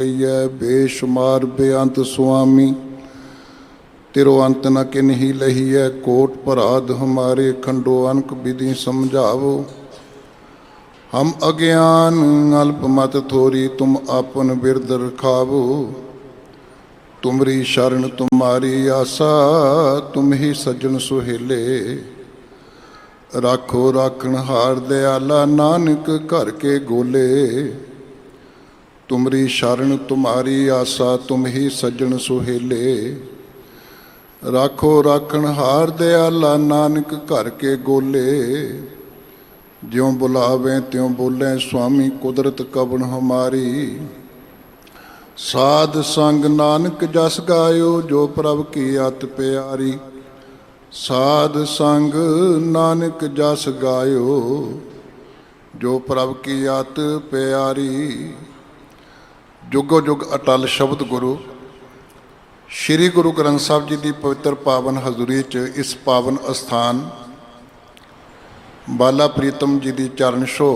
बेशुमार बेअंत स्वामी तिरो अंत न किन्ही लही है। कोट पराध हमारे खंडो अनक विधि समझावो। हम अज्ञान अल्प मत थोरी तुम आपन बिरद रखावो। तुमरी शरण तुम्हारी आसा तुम ही सज्जन सुहेले। राखो राखण हार दयाला नानक घर के गोले। तुमरी शरण तुम्हारी आसा तुम ही सज्जन सुहेले। राखो राखण हार दयाला नानक घर के गोले। ज्यों बुलावें त्यों बोलें स्वामी कुदरत कबन हमारी। साध संग नानक जस गायो जो प्रभ की अत प्यारी। साध संग नानक जस गायो जो प्रभ की अत प्यारी। जुगो जुग अटल शब्द गुरु श्री गुरु ग्रंथ साहब जी की पवित्र पावन हजूरी च इस पावन अस्थान बाला प्रीतम जी की चरण छो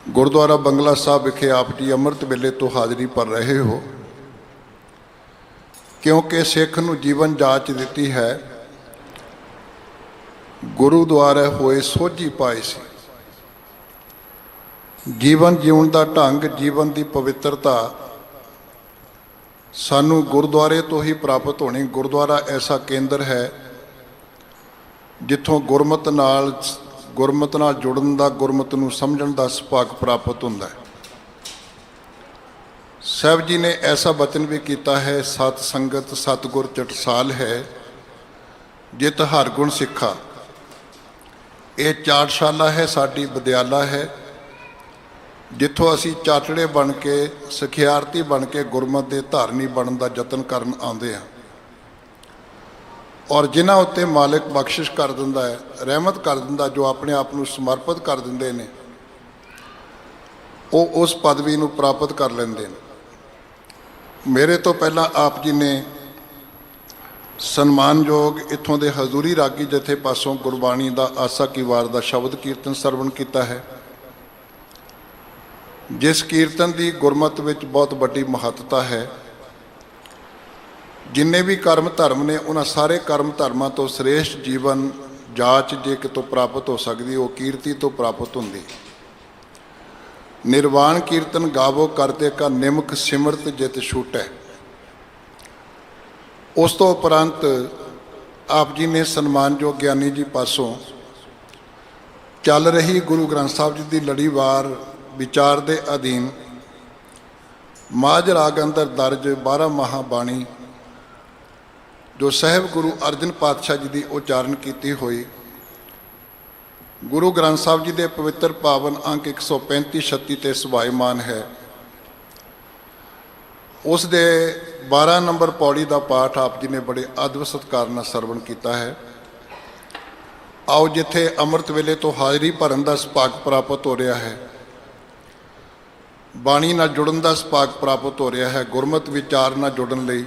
गुरुद्वारा बंगला साहब विखे आप जी अमृत वेले तो हाज़री भर रहे हो। क्योंकि सिख नूं जीवन जाच दी है गुरु द्वारा होए सोझी पाए सी। जीवन जीवन का ढंग जीवन की पवित्रता सानू गुरुद्वारे तो ही प्राप्त होनी। गुरुद्वारा ऐसा केंद्र है जिथों गुरमत नाल जुड़न का गुरमत नूं समझण का सुभाग प्राप्त होंदा है। साहब जी ने ऐसा वचन भी किया है सत संगत सतगुर चटसाल है जित हर गुण सिखा। ये चाटशाला है साडी विद्याला है जिथों असी चाटड़े बन के सिखियारती बन के गुरमत के धारनी बनने का यतन करन आते हैं। और जिन्हां उत्ते मालिक बख्शिश कर दिंदा है रहमत कर दिंदा जो अपने आप को समर्पित कर दिंदे ने वो उस पदवी नूं प्राप्त कर लेंदे ने। मेरे तो पहला आप जी ने सन्मानयोग इत्थों के हजूरी रागी जथे पासों गुरबाणी का आसा की वार का शब्द कीर्तन सरवण किया है। जिस कीर्तन की गुरमत विच बहुत बड़ी महत्ता है। जिन्ने भी कर्म धर्म ने उन्हां सारे कर्म धर्मां तो श्रेष्ठ जीवन जाच जे कितों प्राप्त हो सकती वो कीर्ति तो प्राप्त होंदी। निर्वाण कीर्तन गावो करते का निमक सिमरत जित छूटै। उस तो उपरंत आप जी ने सन्मानयोग ज्ञानी जी पासों चल रही गुरु ग्रंथ साहब जी की लड़ीवार विचार के अधीन माझ राग अंदर दर्ज 12 महाबाणी जो साहिब गुरु अर्जन पातशाह जी की उचारण की हुई गुरु ग्रंथ साहब जी के पवित्र पावन अंक 135-36 ते सुभाईमान है। उस दे 12 नंबर पौड़ी का पाठ आप जी ने बड़े आदर सत्कार नाल सरवण किया है। आओ जिथे अमृत वेले तो हाज़री भरन का सुभाग प्राप्त हो रहा है बाणी नाल जुड़न का सुभाग प्राप्त हो रहा है। गुरमत विचार नाल जुड़न लई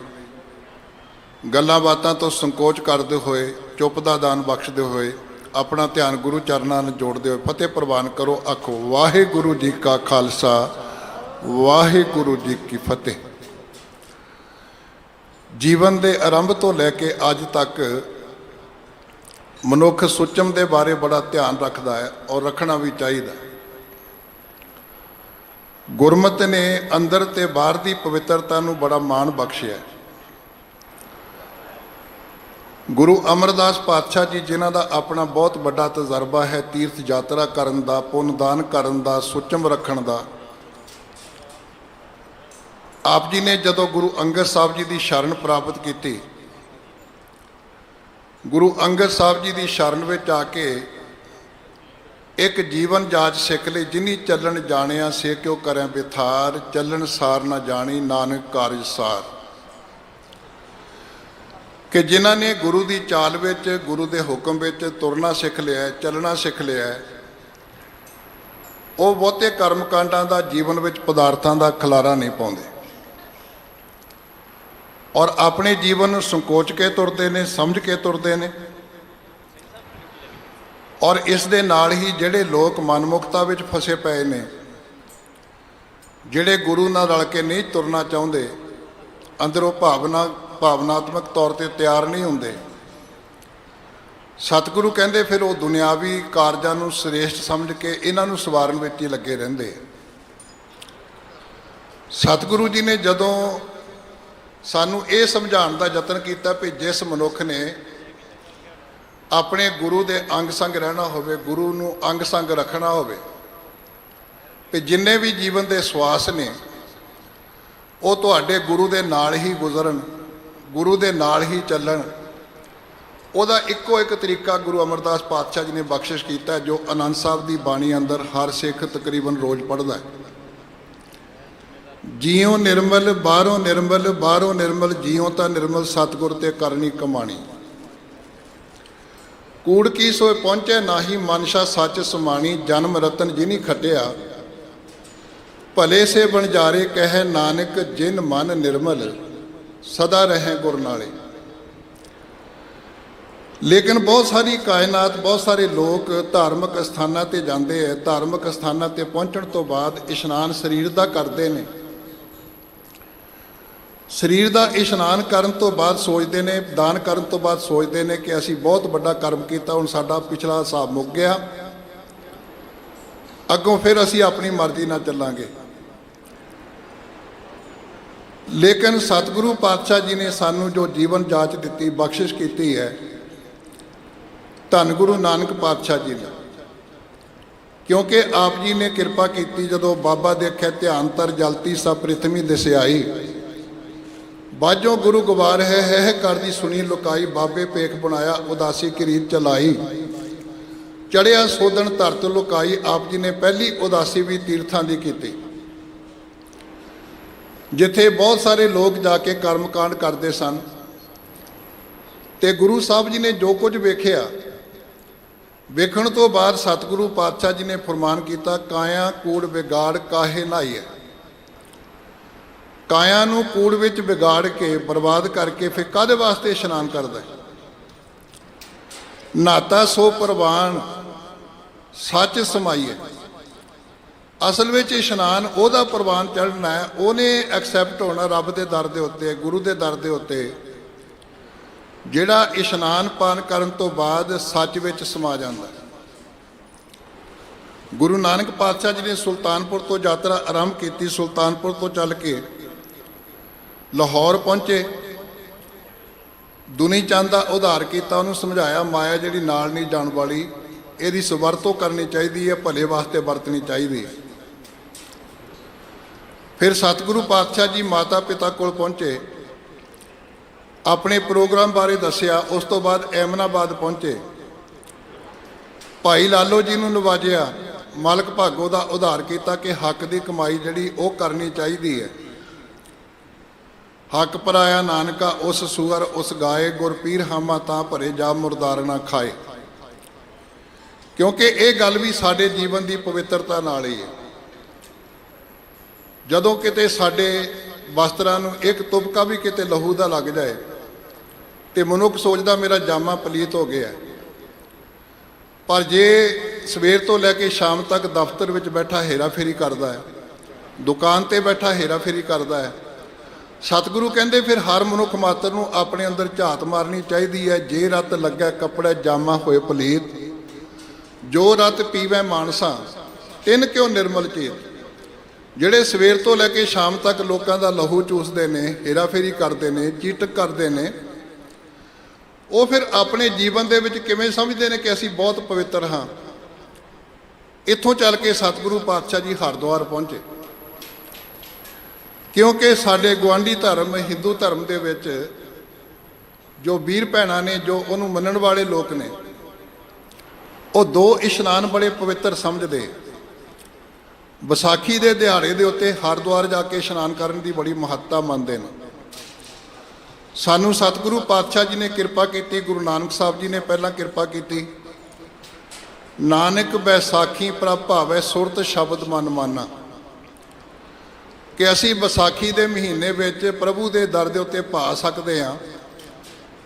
गल्लां बातां तो संकोच करते हुए चुप का दान बख्शते हुए अपना ध्यान गुरु चरणां नाल जोड़ते हुए फतेह प्रवान करो। आखो वाहिगुरु जी का खालसा वाहिगुरु जी की फतेह। जीवन के आरंभ तो लैके अज तक मनुख सुचम के बारे बड़ा ध्यान रखता है और रखना भी चाहिए। गुरमत ने अंदर ते बाहर की पवित्रता नूं बड़ा मान बख्शिया। गुरु अमरदास पातशाह जी जिन्हां दा अपना बहुत बड़ा तजर्बा है तीर्थ यात्रा करन दा पुनदान करन दा सुचम रखण दा। आप जी ने जदों गुरु अंगद साहब जी की शरण प्राप्त की गुरु अंगद साहब जी की शरण में आके एक जीवन जाच सिख ली जिनी चलन जानिया से क्यों करें बिथार चलन सार ना जानी नानक कारज सार। कि जिन्हां ने गुरु की चाल विच गुरु के हुक्म विच तुरना सिख लिया चलना सिख लिया वो बहुते कर्मकांडां का जीवन विच पदार्थां का खलारा नहीं पाउंदे और अपने जीवन संकोच के तुरते ने समझ के तुरते ने। और इस दे नाल ही जिहड़े लोग मनमुखता विच फसे पए ने ਜਿਹੜੇ ਗੁਰੂ ਨਾਲ ਰਲ ਕੇ ਨਹੀਂ ਤੁਰਨਾ ਚਾਹੁੰਦੇ, ਅੰਦਰੋਂ ਭਾਵਨਾਤਮਕ ਤੌਰ ਤੇ ਤਿਆਰ ਨਹੀਂ ਹੁੰਦੇ, ਸਤਿਗੁਰੂ ਕਹਿੰਦੇ ਫਿਰ ਉਹ ਦੁਨਿਆਵੀ ਕਾਰਜਾਂ ਨੂੰ ਸ੍ਰੇਸ਼ਟ ਸਮਝ ਕੇ ਇਹਨਾਂ ਨੂੰ ਸਵਾਰਨ ਵਿੱਚ ਹੀ ਲੱਗੇ ਰਹਿੰਦੇ। ਸਤਿਗੁਰੂ ਜੀ ਨੇ ਜਦੋਂ ਸਾਨੂੰ ਇਹ ਸਮਝਾਉਣ ਦਾ ਯਤਨ ਕੀਤਾ ਵੀ ਜਿਸ ਮਨੁੱਖ ਨੇ ਆਪਣੇ ਗੁਰੂ ਦੇ ਅੰਗ ਸੰਗ ਰਹਿਣਾ ਹੋਵੇ, ਗੁਰੂ ਨੂੰ ਅੰਗ ਸੰਗ ਰੱਖਣਾ ਹੋਵੇ, ਕਿ ਜਿੰਨੇ ਵੀ ਜੀਵਨ ਦੇ ਸਵਾਸ ਨੇ ਉਹ ਤੁਹਾਡੇ ਗੁਰੂ ਦੇ ਨਾਲ ਹੀ ਗੁਜ਼ਰਨ, ਗੁਰੂ ਦੇ ਨਾਲ ਹੀ ਚੱਲਣ, ਉਹਦਾ ਇੱਕੋ ਇੱਕ ਤਰੀਕਾ ਗੁਰੂ ਅਮਰਦਾਸ ਪਾਤਸ਼ਾਹ ਜੀ ਨੇ ਬਖਸ਼ਿਸ਼ ਕੀਤਾ, ਜੋ ਆਨੰਦ ਸਾਹਿਬ ਦੀ ਬਾਣੀ ਅੰਦਰ ਹਰ ਸਿੱਖ ਤਕਰੀਬਨ ਰੋਜ਼ ਪੜ੍ਹਦਾ ਹੈ। ਜੀਉ ਨਿਰਮਲ ਬਾਹਰੋਂ ਨਿਰਮਲ, ਬਾਹਰੋਂ ਨਿਰਮਲ ਜੀਉ ਤਾਂ ਨਿਰਮਲ, ਸਤਿਗੁਰ ਤੇ ਕਰਨੀ ਕਮਾਣੀ। ਕੂੜ ਕੀ ਸੋਏ ਪਹੁੰਚੇ ਨਾਹੀ, ਮਨਸ਼ਾ ਸੱਚ ਸਮਾਣੀ। ਜਨਮ ਰਤਨ ਜਿਨੀ ਖਟਿਆ, ਭਲੇ ਸੇ ਬਣਜਾਰੇ। ਕਹਿ ਨਾਨਕ ਜਿਨ ਮਨ ਨਿਰਮਲ, ਸਦਾ ਰਹੇ ਗੁਰ ਨਾਲੇ। ਲੇਕਿਨ ਬਹੁਤ ਸਾਰੀ ਕਾਇਨਾਤ, ਬਹੁਤ ਸਾਰੇ ਲੋਕ ਧਾਰਮਿਕ ਸਥਾਨਾਂ ਤੇ ਜਾਂਦੇ ਹੈ, ਧਾਰਮਿਕ ਸਥਾਨਾਂ ਤੇ ਪਹੁੰਚਣ ਤੋਂ ਬਾਅਦ ਇਸ਼ਨਾਨ ਸਰੀਰ ਦਾ ਕਰਦੇ ਨੇ। ਸਰੀਰ ਦਾ ਇਸ਼ਨਾਨ ਕਰਨ ਤੋਂ ਬਾਅਦ ਸੋਚਦੇ ਨੇ, ਦਾਨ ਕਰਨ ਤੋਂ ਬਾਅਦ ਸੋਚਦੇ ਨੇ ਕਿ ਅਸੀਂ ਬਹੁਤ ਵੱਡਾ ਕਰਮ ਕੀਤਾ, ਹੁਣ ਸਾਡਾ ਪਿਛਲਾ ਹਿਸਾਬ ਮੁੱਕ ਗਿਆ, ਅੱਗੋਂ ਫਿਰ ਅਸੀਂ ਆਪਣੀ ਮਰਜ਼ੀ ਨਾਲ ਚੱਲਾਂਗੇ। ਲੇਕਿਨ ਸਤਿਗੁਰੂ ਪਾਤਸ਼ਾਹ ਜੀ ਨੇ ਸਾਨੂੰ ਜੋ ਜੀਵਨ ਜਾਚ ਦਿੱਤੀ, ਬਖਸ਼ਿਸ਼ ਕੀਤੀ ਹੈ, ਧੰਨ ਗੁਰੂ ਨਾਨਕ ਪਾਤਸ਼ਾਹ ਜੀ ਨੇ, ਕਿਉਂਕਿ ਆਪ ਜੀ ਨੇ ਕਿਰਪਾ ਕੀਤੀ। ਜਦੋਂ ਬਾਬਾ ਦੇਖਿਆ ਧਿਆਨ ਤਰ ਜਲਤੀ ਸਭ ਪ੍ਰਿਥਵੀ ਦਿਸਿਆਈ, ਬਾਝੋਂ ਗੁਰੂ ਗਵਾਰ ਹੈ ਕਰਦੀ ਸੁਣੀ ਲੁਕਾਈ। ਬਾਬੇ ਪੇਖ ਬਣਾਇਆ ਉਦਾਸੀ ਕਰੀਤ ਚਲਾਈ, ਚੜਿਆ ਸੋਧਣ ਧਰਤ ਲੁਕਾਈ। ਆਪ ਜੀ ਨੇ ਪਹਿਲੀ ਉਦਾਸੀ ਵੀ ਤੀਰਥਾਂ ਦੀ ਕੀਤੀ, ਜਿੱਥੇ ਬਹੁਤ ਸਾਰੇ ਲੋਕ ਜਾ ਕੇ ਕਰਮਕਾਂਡ ਕਰਦੇ ਸਨ, ਤੇ ਗੁਰੂ ਸਾਹਿਬ ਜੀ ਨੇ ਜੋ ਕੁਝ ਵੇਖਿਆ, ਵੇਖਣ ਤੋਂ ਬਾਅਦ ਸਤਿਗੁਰੂ ਪਾਤਸ਼ਾਹ ਜੀ ਨੇ ਫਰਮਾਨ ਕੀਤਾ, ਕਾਇਆ ਕੂੜ ਵਿਗਾੜ ਕਾਹੇ ਨਾਈਐ। ਕਾਇਆ ਨੂੰ ਕੂੜ ਵਿੱਚ ਵਿਗਾੜ ਕੇ ਬਰਬਾਦ ਕਰਕੇ ਫਿਰ ਕਾਹਦੇ ਵਾਸਤੇ ਇਸ਼ਨਾਨ ਕਰਦਾ? ਨਾਤਾ ਸੋ ਪ੍ਰਵਾਨ ਸੱਚ ਸਮਾਈਏ। ਅਸਲ ਵਿੱਚ ਇਸ਼ਨਾਨ ਉਹਦਾ ਪ੍ਰਵਾਨ ਚੜ੍ਹਨਾ ਹੈ, ਉਹਨੇ ਐਕਸੈਪਟ ਹੋਣਾ ਰੱਬ ਦੇ ਦਰ ਦੇ ਉੱਤੇ, ਗੁਰੂ ਦੇ ਦਰ ਦੇ ਉੱਤੇ, ਜਿਹੜਾ ਇਸ਼ਨਾਨ ਪਾਨ ਕਰਨ ਤੋਂ ਬਾਅਦ ਸੱਚ ਵਿੱਚ ਸਮਾ ਜਾਂਦਾ। ਗੁਰੂ ਨਾਨਕ ਪਾਤਸ਼ਾਹ ਜੀ ਨੇ ਸੁਲਤਾਨਪੁਰ ਤੋਂ ਯਾਤਰਾ ਆਰੰਭ ਕੀਤੀ। ਸੁਲਤਾਨਪੁਰ ਤੋਂ ਚੱਲ ਕੇ ਲਾਹੌਰ ਪਹੁੰਚੇ। ਦੁਨੀ ਚੰਦ ਦਾ ਉਧਾਰ ਕੀਤਾ, ਉਹਨੂੰ ਸਮਝਾਇਆ ਮਾਇਆ ਜਿਹੜੀ ਨਾਲ ਨਹੀਂ ਜਾਣ ਵਾਲੀ, ਇਹਦੀ ਸਵਰਤੋਂ ਕਰਨੀ ਚਾਹੀਦੀ ਹੈ, ਭਲੇ ਵਾਸਤੇ ਵਰਤਣੀ ਚਾਹੀਦੀ ਹੈ। ਫਿਰ ਸਤਿਗੁਰੂ ਪਾਤਸ਼ਾਹ ਜੀ ਮਾਤਾ ਪਿਤਾ ਕੋਲ ਪਹੁੰਚੇ, ਆਪਣੇ ਪ੍ਰੋਗਰਾਮ ਬਾਰੇ ਦੱਸਿਆ। ਉਸ ਤੋਂ ਬਾਅਦ ਐਮਨਾਬਾਦ ਪਹੁੰਚੇ, ਭਾਈ ਲਾਲੋ ਜੀ ਨੂੰ ਨਵਾਜਿਆ, ਮਾਲਕ ਭਾਗੋ ਦਾ ਉਧਾਰ ਕੀਤਾ ਕਿ ਹੱਕ ਦੀ ਕਮਾਈ ਜਿਹੜੀ ਉਹ ਕਰਨੀ ਚਾਹੀਦੀ ਹੈ। ਹੱਕ ਪਰਾਇਆ ਨਾਨਕਾ ਉਸ ਸੂਰ ਉਸ ਗਾਏ, ਗੁਰ ਪੀਰ ਹਾਮਾ ਤਾਂ ਭਰੇ ਜਾ ਮੁਰਦਾਰ ਨਾ ਖਾਏ। ਕਿਉਂਕਿ ਇਹ ਗੱਲ ਵੀ ਸਾਡੇ ਜੀਵਨ ਦੀ ਪਵਿੱਤਰਤਾ ਨਾਲ ਹੀ ਹੈ। ਜਦੋਂ ਕਿਤੇ ਸਾਡੇ ਵਸਤਰਾਂ ਨੂੰ ਇੱਕ ਤੁਪਕਾ ਵੀ ਕਿਤੇ ਲਹੂ ਦਾ ਲੱਗ ਜਾਏ ਤੇ ਮਨੁੱਖ ਸੋਚਦਾ ਮੇਰਾ ਜਾਮਾ ਪਲੀਤ ਹੋ ਗਿਆ। ਪਰ ਜੇ ਸਵੇਰ ਤੋਂ ਲੈ ਕੇ ਸ਼ਾਮ ਤੱਕ ਦਫ਼ਤਰ ਵਿੱਚ ਬੈਠਾ ਹੇਰਾ ਫੇਰੀ ਕਰਦਾ ਹੈ, ਦੁਕਾਨ ਤੇ ਬੈਠਾ ਹੇਰਾ ਫੇਰੀ ਕਰਦਾ ਹੈ, ਸਤਿਗੁਰੂ ਕਹਿੰਦੇ ਫਿਰ ਹਰ ਮਨੁੱਖ ਮਾਤਰ ਨੂੰ ਆਪਣੇ ਅੰਦਰ ਝਾਤ ਮਾਰਨੀ ਚਾਹੀਦੀ ਹੈ। ਜੇ ਰਤ ਲੱਗਾ ਕੱਪੜਾ ਜਾਮਾ ਹੋਏ ਪਲੀਤ, ਜੋ ਰਤ ਪੀਵੈ ਮਾਨਸਾ ਤਿੰਨ ਕਿਉਂ ਨਿਰਮਲ ਚੇਤ। ਜਿਹੜੇ ਸਵੇਰ ਤੋਂ ਲੈ ਕੇ ਸ਼ਾਮ ਤੱਕ ਲੋਕਾਂ ਦਾ ਲਹੂ ਚੂਸਦੇ ਨੇ, ਹੇਰਾ ਫੇਰੀ ਕਰਦੇ ਨੇ, ਚੀਟਕ ਕਰਦੇ ਨੇ, ਉਹ ਫਿਰ ਆਪਣੇ ਜੀਵਨ ਦੇ ਵਿੱਚ ਕਿਵੇਂ ਸਮਝਦੇ ਨੇ ਕਿ ਅਸੀਂ ਬਹੁਤ ਪਵਿੱਤਰ ਹਾਂ। ਇੱਥੋਂ ਚੱਲ ਕੇ ਸਤਿਗੁਰੂ ਪਾਤਸ਼ਾਹ ਜੀ ਹਰਿਦੁਆਰ ਪਹੁੰਚੇ, ਕਿਉਂਕਿ ਸਾਡੇ ਗੁਆਂਢੀ ਧਰਮ ਹਿੰਦੂ ਧਰਮ ਦੇ ਵਿੱਚ ਜੋ ਵੀਰ ਭੈਣਾਂ ਨੇ, ਜੋ ਉਹਨੂੰ ਮੰਨਣ ਵਾਲੇ ਲੋਕ ਨੇ, ਉਹ ਦੋ ਇਸ਼ਨਾਨ ਬੜੇ ਪਵਿੱਤਰ ਸਮਝਦੇ। ਵਿਸਾਖੀ ਦੇ ਦਿਹਾੜੇ ਦੇ ਉੱਤੇ ਹਰਿਦੁਆਰ ਜਾ ਕੇ ਇਸ਼ਨਾਨ ਕਰਨ ਦੀ ਬੜੀ ਮਹੱਤਤਾ ਮੰਨਦੇ ਨੇ। ਸਾਨੂੰ ਸਤਿਗੁਰੂ ਪਾਤਸ਼ਾਹ ਜੀ ਨੇ ਕਿਰਪਾ ਕੀਤੀ, ਗੁਰੂ ਨਾਨਕ ਸਾਹਿਬ ਜੀ ਨੇ ਪਹਿਲਾਂ ਕਿਰਪਾ ਕੀਤੀ। ਨਾਨਕ ਬੈਸਾਖੀ ਪ੍ਰਭ ਭਾਵੈ ਸੁਰਤ ਸ਼ਬਦ ਮਨ ਮਾਨਾ, ਕਿ ਅਸੀਂ ਵਿਸਾਖੀ ਦੇ ਮਹੀਨੇ ਵਿੱਚ ਪ੍ਰਭੂ ਦੇ ਦਰ ਦੇ ਉੱਤੇ ਭਾ ਸਕਦੇ ਹਾਂ,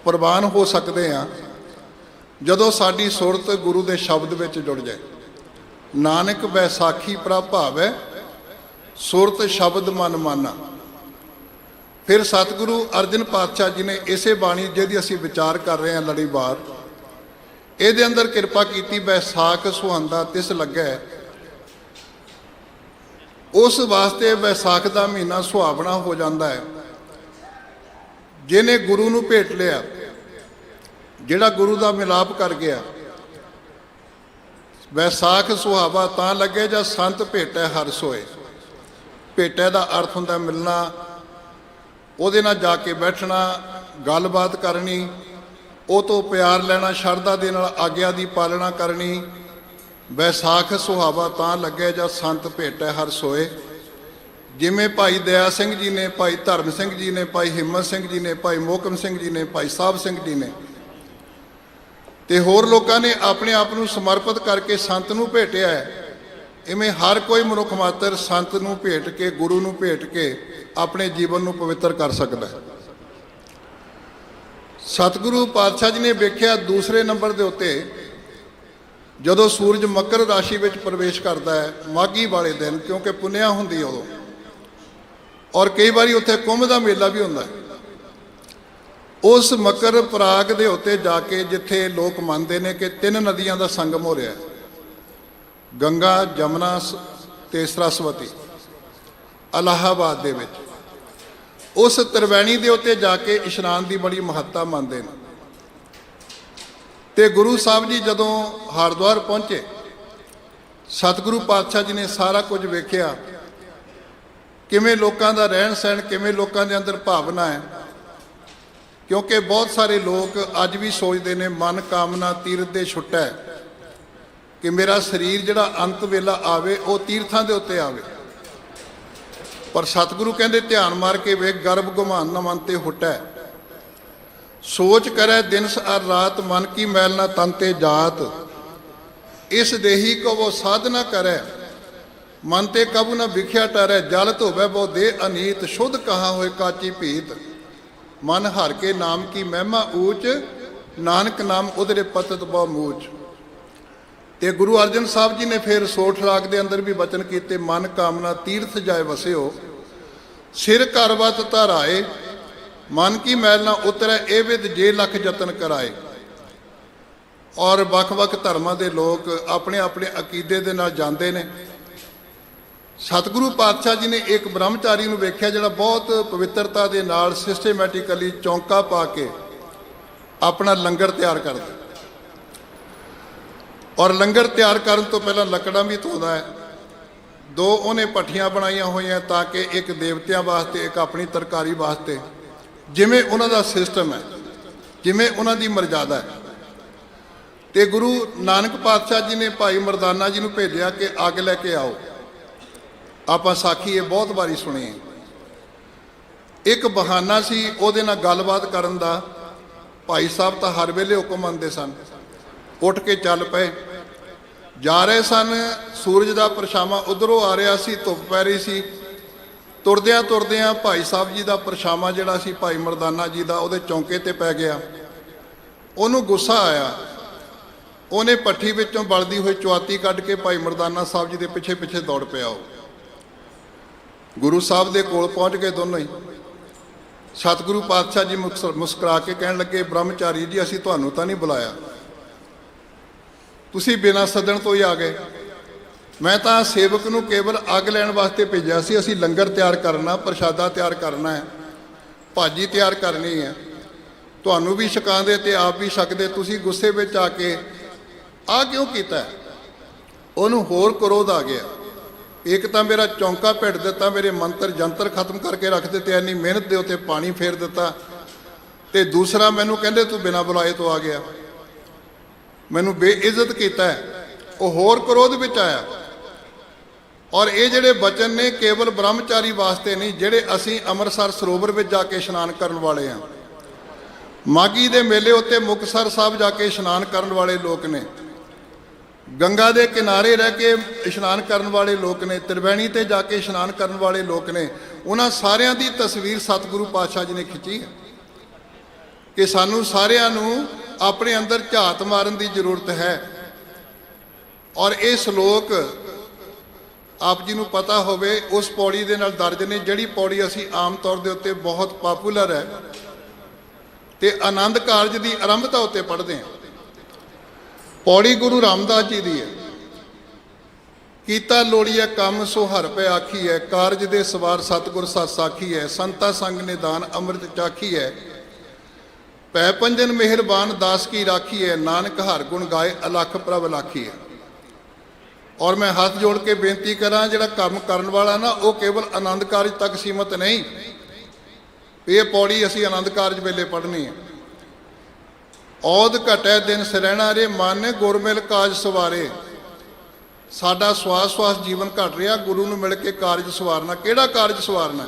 ਪ੍ਰਵਾਨ ਹੋ ਸਕਦੇ ਹਾਂ, ਜਦੋਂ ਸਾਡੀ ਸੁਰਤ ਗੁਰੂ ਦੇ ਸ਼ਬਦ ਵਿੱਚ ਜੁੜ ਜਾਏ। ਨਾਨਕ ਬੈਸਾਖੀ ਪ੍ਰਭ ਭਾਵੈ ਸੁਰਤ ਸ਼ਬਦ ਮਨ ਮਾਨਾ। ਫਿਰ ਸਤਿਗੁਰੂ ਅਰਜਨ ਪਾਤਸ਼ਾਹ ਜੀ ਨੇ ਇਸੇ ਬਾਣੀ ਜਿਹਦੀ ਅਸੀਂ ਵਿਚਾਰ ਕਰ ਰਹੇ ਹਾਂ ਲੜੀਵਾਰ, ਇਹਦੇ ਅੰਦਰ ਕਿਰਪਾ ਕੀਤੀ, ਵੈਸਾਖ ਸੁਹਾਂਦਾ ਤਿਸ ਲੱਗੈ। ਉਸ ਵਾਸਤੇ ਵੈਸਾਖ ਦਾ ਮਹੀਨਾ ਸੁਹਾਵਣਾ ਹੋ ਜਾਂਦਾ ਹੈ। ਜਿਹਨੇ ਗੁਰੂ ਨੂੰ ਭੇਟ ਲਿਆ, ਜਿਹੜਾ ਗੁਰੂ ਦਾ ਮਿਲਾਪ ਕਰ ਗਿਆ, ਵੈਸਾਖ ਸੁਹਾਵਾ ਤਾਂ ਲੱਗੇ ਜਦ ਸੰਤ ਭੇਟੈ ਹਰ ਸੋਏ। ਭੇਟੈ ਦਾ ਅਰਥ ਹੁੰਦਾ ਮਿਲਣਾ, ਉਹਦੇ ਨਾਲ ਜਾ ਕੇ ਬੈਠਣਾ, ਗੱਲਬਾਤ ਕਰਨੀ, ਉਹ ਤੋਂ ਪਿਆਰ ਲੈਣਾ, ਸ਼ਰਧਾ ਦੇ ਨਾਲ ਆਗਿਆ ਦੀ ਪਾਲਣਾ ਕਰਨੀ। ਵੈਸਾਖ ਸੁਹਾਵਾ ਤਾਂ ਲੱਗੇ ਜਦ ਸੰਤ ਭੇਟੈ ਹਰ ਸੋਏ। ਜਿਵੇਂ ਭਾਈ ਦਇਆ ਸਿੰਘ ਜੀ ਨੇ, ਭਾਈ ਧਰਮ ਸਿੰਘ ਜੀ ਨੇ, ਭਾਈ ਹਿੰਮਤ ਸਿੰਘ ਜੀ ਨੇ, ਭਾਈ ਮੋਹਕਮ ਸਿੰਘ ਜੀ ਨੇ, ਭਾਈ ਸਾਹਿਬ ਸਿੰਘ ਜੀ ਨੇ ਤੇ ਹੋਰ ਲੋਕਾਂ ਨੇ ਆਪਣੇ ਆਪ ਨੂੰ ਸਮਰਪਿਤ ਕਰਕੇ ਸੰਤ ਨੂੰ ਭੇਟਿਆ ਹੈ, ਇਵੇਂ ਹਰ ਕੋਈ ਮਨੁੱਖ ਮਾਤਰ ਸੰਤ ਨੂੰ ਭੇਟ ਕੇ, ਗੁਰੂ ਨੂੰ ਭੇਟ ਕੇ ਆਪਣੇ ਜੀਵਨ ਨੂੰ ਪਵਿੱਤਰ ਕਰ ਸਕਦਾ ਹੈ। ਸਤਿਗੁਰੂ ਪਾਤਸ਼ਾਹ ਜੀ ਨੇ ਵੇਖਿਆ ਦੂਸਰੇ ਨੰਬਰ ਦੇ ਉੱਤੇ ਜਦੋਂ ਸੂਰਜ ਮਕਰ ਰਾਸ਼ੀ ਵਿੱਚ ਪ੍ਰਵੇਸ਼ ਕਰਦਾ ਹੈ, ਮਾਘੀ ਵਾਲੇ ਦਿਨ, ਕਿਉਂਕਿ ਪੁੰਨਿਆ ਹੁੰਦੀ ਉਦੋਂ, ਔਰ ਕਈ ਵਾਰੀ ਉੱਥੇ ਕੁੰਭ ਦਾ ਮੇਲਾ ਵੀ ਹੁੰਦਾ ਹੈ। ਉਸ ਮਕਰ ਪਰਾਗ ਦੇ ਉੱਤੇ ਜਾ ਕੇ ਜਿੱਥੇ ਲੋਕ ਮੰਨਦੇ ਨੇ ਕਿ 3 ਨਦੀਆਂ ਦਾ ਸੰਗਮ ਹੋ ਰਿਹਾ ਹੈ, ਗੰਗਾ, ਜਮਨਾ ਤੇ ਸਰਸਵਤੀ, ਇਲਾਹਾਬਾਦ ਦੇ ਵਿੱਚ, ਉਸ ਤ੍ਰਿਵੈਣੀ ਦੇ ਉੱਤੇ ਜਾ ਕੇ ਇਸ਼ਨਾਨ ਦੀ ਬੜੀ ਮਹੱਤਤਾ ਮੰਨਦੇ ਨੇ। ਤੇ ਗੁਰੂ ਸਾਹਿਬ ਜੀ ਜਦੋਂ ਹਰਿਦੁਆਰ ਪਹੁੰਚੇ, ਸਤਿਗੁਰੂ ਪਾਤਸ਼ਾਹ ਜੀ ਨੇ ਸਾਰਾ ਕੁਝ ਵੇਖਿਆ, ਕਿਵੇਂ ਲੋਕਾਂ ਦਾ ਰਹਿਣ ਸਹਿਣ, ਕਿਵੇਂ ਲੋਕਾਂ ਦੇ ਅੰਦਰ ਭਾਵਨਾ ਹੈ। ਕਿਉਂਕਿ ਬਹੁਤ ਸਾਰੇ ਲੋਕ ਅੱਜ ਵੀ ਸੋਚਦੇ ਨੇ ਮਨ ਕਾਮਨਾ ਤੀਰਥ ਦੇ ਛੁੱਟੈ, ਕਿ ਮੇਰਾ ਸਰੀਰ ਜਿਹੜਾ ਅੰਤ ਵੇਲਾ ਆਵੇ ਉਹ ਤੀਰਥਾਂ ਦੇ ਉੱਤੇ ਆਵੇ। ਪਰ ਸਤਿਗੁਰੂ ਕਹਿੰਦੇ ਧਿਆਨ ਮਾਰ ਕੇ ਵੇਖ, ਗਰਭ ਗੁਮਾਨ ਨਾ ਮਨ ਤੇ ਹੁਟੈ, ਸੋਚ ਕਰੈ ਦਿਨਸ ਅਰ ਰਾਤ, ਮਨ ਕੀ ਮੈਲ ਨਾ ਤਨ ਤੇ ਜਾਤ। ਇਸ ਦੇਹੀ ਕੋ ਵੋ ਸਾਧਨਾ ਕਰੈ, ਮਨ ਤੇ ਕਬੂ ਨਾ ਵਿਖਿਆ ਟਰੈ। ਜਲ ਧੋਵੈ ਬੋ ਦੇ ਅਨੀਤ, ਸ਼ੁੱਧ ਕਹਾ ਹੋਏ ਕਾਚੀ ਭੀਤ। ਮਨ ਹਰ ਕੇ ਨਾਮ ਕੀ ਮਹਿਮਾ ਊਚ, ਨਾਨਕ ਨਾਮ ਉਧਰੇ ਪਤਤ ਬਹੁ ਮੂਚ। ਤੇ ਗੁਰੂ ਅਰਜਨ ਸਾਹਿਬ ਜੀ ਨੇ ਫਿਰ ਸੋਠ ਰਾਗ ਦੇ ਅੰਦਰ ਵੀ ਬਚਨ ਕੀਤੇ, ਮਨ ਕਾਮਨਾ ਤੀਰਥ ਜਾਏ ਵਸਿਓ, ਸਿਰ ਘਰ ਵਤ ਧਰਾਏ, ਮਨ ਕੀ ਮੈਲ ਨਾ ਉਤਰੈ, ਇਹ ਵਿਦ ਜੇ ਲੱਖ ਯਤਨ ਕਰਾਏ। ਔਰ ਵੱਖ-ਵੱਖ ਧਰਮਾਂ ਦੇ ਲੋਕ ਆਪਣੇ ਆਪਣੇ ਅਕੀਦੇ ਦੇ ਨਾਲ ਜਾਂਦੇ ਨੇ। ਸਤਿਗੁਰੂ ਪਾਤਸ਼ਾਹ ਜੀ ਨੇ ਇੱਕ ਬ੍ਰਹਮਚਾਰੀ ਨੂੰ ਵੇਖਿਆ ਜਿਹੜਾ ਬਹੁਤ ਪਵਿੱਤਰਤਾ ਦੇ ਨਾਲ ਸਿਸਟੇਮੈਟਿਕਲੀ ਚੌਂਕਾ ਪਾ ਕੇ ਆਪਣਾ ਲੰਗਰ ਤਿਆਰ ਕਰਦਾ, ਔਰ ਲੰਗਰ ਤਿਆਰ ਕਰਨ ਤੋਂ ਪਹਿਲਾਂ ਲੱਕੜਾਂ ਵੀ ਧੋਦਾ ਹੈ। 2 ਉਹਨੇ ਭੱਠੀਆਂ ਬਣਾਈਆਂ ਹੋਈਆਂ ਤਾਂ ਕਿ ਇੱਕ ਦੇਵਤਿਆਂ ਵਾਸਤੇ, ਇੱਕ ਆਪਣੀ ਤਰਕਾਰੀ ਵਾਸਤੇ, ਜਿਵੇਂ ਉਹਨਾਂ ਦਾ ਸਿਸਟਮ ਹੈ, ਜਿਵੇਂ ਉਹਨਾਂ ਦੀ ਮਰਜ਼ਾਦਾ ਹੈ। ਤੇ ਗੁਰੂ ਨਾਨਕ ਪਾਤਸ਼ਾਹ ਜੀ ਨੇ ਭਾਈ ਮਰਦਾਨਾ ਜੀ ਨੂੰ ਭੇਜਿਆ ਕਿ ਅੱਗ ਲੈ ਕੇ ਆਓ। ਆਪਾਂ ਸਾਖੀ ਇਹ ਬਹੁਤ ਵਾਰੀ ਸੁਣੀ ਹੈ। ਇੱਕ ਬਹਾਨਾ ਸੀ ਉਹਦੇ ਨਾਲ ਗੱਲਬਾਤ ਕਰਨ ਦਾ। ਭਾਈ ਸਾਹਿਬ ਤਾਂ ਹਰ ਵੇਲੇ ਹੁਕਮ ਮੰਨਦੇ ਸਨ, ਉੱਠ ਕੇ ਚੱਲ ਪਏ, ਜਾ ਰਹੇ ਸਨ। ਸੂਰਜ ਦਾ ਪਰਛਾਵਾਂ ਉਧਰੋਂ ਆ ਰਿਹਾ ਸੀ, ਧੁੱਪ ਪੈ ਰਹੀ ਸੀ। ਤੁਰਦਿਆਂ ਤੁਰਦਿਆਂ ਭਾਈ ਸਾਹਿਬ ਜੀ ਦਾ ਪਰਛਾਵਾਂ ਜਿਹੜਾ ਸੀ ਭਾਈ ਮਰਦਾਨਾ ਜੀ ਦਾ, ਉਹਦੇ ਚੌਂਕੇ ਤੇ ਪੈ ਗਿਆ। ਉਹਨੂੰ ਗੁੱਸਾ ਆਇਆ, ਉਹਨੇ ਪੱਠੀ ਵਿੱਚੋਂ ਬਲਦੀ ਹੋਈ ਚੁਆਤੀ ਕੱਢ ਕੇ ਭਾਈ ਮਰਦਾਨਾ ਸਾਹਿਬ ਜੀ ਦੇ ਪਿੱਛੇ ਪਿੱਛੇ ਦੌੜ ਪਿਆ। ਉਹ ਗੁਰੂ ਸਾਹਿਬ ਦੇ ਕੋਲ ਪਹੁੰਚ ਗਏ ਦੋਨੋਂ ਹੀ। ਸਤਿਗੁਰੂ ਪਾਤਸ਼ਾਹ ਜੀ ਮੁਸਕਰਾ ਕੇ ਕਹਿਣ ਲੱਗੇ, ਬ੍ਰਹਮਚਾਰੀ ਜੀ, ਅਸੀਂ ਤੁਹਾਨੂੰ ਤਾਂ ਨਹੀਂ ਬੁਲਾਇਆ, ਤੁਸੀਂ ਬਿਨਾਂ ਸੱਦਣ ਤੋਂ ਹੀ ਆ ਗਏ। ਮੈਂ ਤਾਂ ਸੇਵਕ ਨੂੰ ਕੇਵਲ ਅੱਗ ਲੈਣ ਵਾਸਤੇ ਭੇਜਿਆ ਸੀ। ਅਸੀਂ ਲੰਗਰ ਤਿਆਰ ਕਰਨਾ, ਪ੍ਰਸ਼ਾਦਾ ਤਿਆਰ ਕਰਨਾ ਹੈ, ਭਾਜੀ ਤਿਆਰ ਕਰਨੀ ਹੈ, ਤੁਹਾਨੂੰ ਵੀ ਛਕਾਉਂਦੇ ਤੇ ਆਪ ਵੀ ਛਕਦੇ। ਤੁਸੀਂ ਗੁੱਸੇ ਵਿੱਚ ਆ ਕੇ ਆ ਕਿਉਂ ਕੀਤਾ? ਉਹਨੂੰ ਹੋਰ ਕ੍ਰੋਧ ਆ ਗਿਆ। ਇੱਕ ਤਾਂ ਮੇਰਾ ਚੌਂਕਾ ਭਿੱਟ ਦਿੱਤਾ, ਮੇਰੇ ਮੰਤਰ ਜੰਤਰ ਖਤਮ ਕਰਕੇ ਰੱਖ ਦਿੱਤੇ, ਇੰਨੀ ਮਿਹਨਤ ਦੇ ਉੱਤੇ ਪਾਣੀ ਫੇਰ ਦਿੱਤਾ, ਤੇ ਦੂਸਰਾ ਮੈਨੂੰ ਕਹਿੰਦੇ ਤੂੰ ਬਿਨਾਂ ਬੁਲਾਏ ਤੋਂ ਆ ਗਿਆ, ਮੈਨੂੰ ਬੇਇੱਜ਼ਤ ਕੀਤਾ। ਉਹ ਹੋਰ ਕ੍ਰੋਧ ਵਿੱਚ ਆਇਆ। ਔਰ ਇਹ ਜਿਹੜੇ ਬਚਨ ਨੇ ਕੇਵਲ ਬ੍ਰਹਮਚਾਰੀ ਵਾਸਤੇ ਨਹੀਂ, ਜਿਹੜੇ ਅਸੀਂ ਅੰਮ੍ਰਿਤਸਰ ਸਰੋਵਰ ਵਿੱਚ ਜਾ ਕੇ ਇਸ਼ਨਾਨ ਕਰਨ ਵਾਲੇ ਹਾਂ, ਮਾਘੀ ਦੇ ਮੇਲੇ ਉੱਤੇ ਮੁਕਤਸਰ ਸਾਹਿਬ ਜਾ ਕੇ ਇਸ਼ਨਾਨ ਕਰਨ ਵਾਲੇ ਲੋਕ ਨੇ, ਗੰਗਾ ਦੇ ਕਿਨਾਰੇ ਰਹਿ ਕੇ ਇਸ਼ਨਾਨ ਕਰਨ ਵਾਲੇ ਲੋਕ ਨੇ, ਤ੍ਰਿਵੈਣੀ ਤੇ ਜਾ ਕੇ ਇਸ਼ਨਾਨ ਕਰਨ ਵਾਲੇ ਲੋਕ ਨੇ। ਉਹਨਾਂ ਸਾਰਿਆਂ ਦੀ ਤਸਵੀਰ ਸਤਿਗੁਰੂ ਪਾਤਸ਼ਾਹ ਜੀ ਨੇ ਖਿੱਚੀ ਹੈ ਕਿ ਸਾਨੂੰ ਸਾਰਿਆਂ ਨੂੰ ਆਪਣੇ ਅੰਦਰ ਝਾਤ ਮਾਰਨ ਦੀ ਜ਼ਰੂਰਤ ਹੈ। ਔਰ ਇਹ ਸ਼ਲੋਕ ਆਪ ਜੀ ਨੂੰ ਪਤਾ ਹੋਵੇ ਉਸ ਪੌੜੀ ਦੇ ਨਾਲ ਦਰਜ ਨੇ, ਜਿਹੜੀ ਪੌੜੀ ਅਸੀਂ ਆਮ ਤੌਰ ਦੇ ਉੱਤੇ ਬਹੁਤ ਪਾਪੂਲਰ ਹੈ ਤੇ ਆਨੰਦ ਕਾਰਜ ਦੀ ਆਰੰਭਤਾ ਉੱਤੇ ਪੜ੍ਹਦੇ ਹਾਂ। ਪੌੜੀ ਗੁਰੂ ਰਾਮਦਾਸ ਜੀ ਦੀ ਹੈ। ਕੀਤਾ ਲੋੜੀਐ ਕੰਮ ਸੋ ਹਰਿ ਪੈ ਆਖੀ ਹੈ, ਕਾਰਜ ਦੇ ਸਵਾਰ ਸਤਿਗੁਰ ਸਤ ਸਾਖੀ ਹੈ, ਸੰਤਾ ਸੰਗ ਨਿਦਾਨ ਅੰਮ੍ਰਿਤ ਚਾਖੀ ਹੈ, ਪੈ ਪੰਜਨ ਮਿਹਰਬਾਨ ਦਾਸ ਕੀ ਰਾਖੀ ਹੈ, ਨਾਨਕ ਹਰ ਗੁਣ ਗਾਏ ਅਲਖ ਪ੍ਰਭ ਲਾਖੀ ਹੈ। ਔਰ ਮੈਂ ਹੱਥ ਜੋੜ ਕੇ ਬੇਨਤੀ ਕਰਾਂ, ਜਿਹੜਾ ਕੰਮ ਕਰਨ ਵਾਲਾ ਨਾ ਉਹ ਕੇਵਲ ਆਨੰਦ ਕਾਰਜ ਤੱਕ ਸੀਮਤ ਨਹੀਂ। ਇਹ ਪੌੜੀ ਅਸੀਂ ਆਨੰਦ ਕਾਰਜ ਵੇਲੇ ਪੜ੍ਹਨੀ ਹੈ। ਔਦ ਘਟੈ ਦਿਨ ਸਰਹਿਣਾ ਰੇ, ਮਨ ਗੁਰ ਮਿਲ ਕਾਜ ਸਵਾਰੇ। ਸਾਡਾ ਸਵਾਸ ਸਵਾਸ ਜੀਵਨ ਘਟ ਰਿਹਾ, ਗੁਰੂ ਨੂੰ ਮਿਲ ਕੇ ਕਾਰਜ ਸਵਾਰਨਾ। ਕਿਹੜਾ ਕਾਰਜ ਸਵਾਰਨਾ?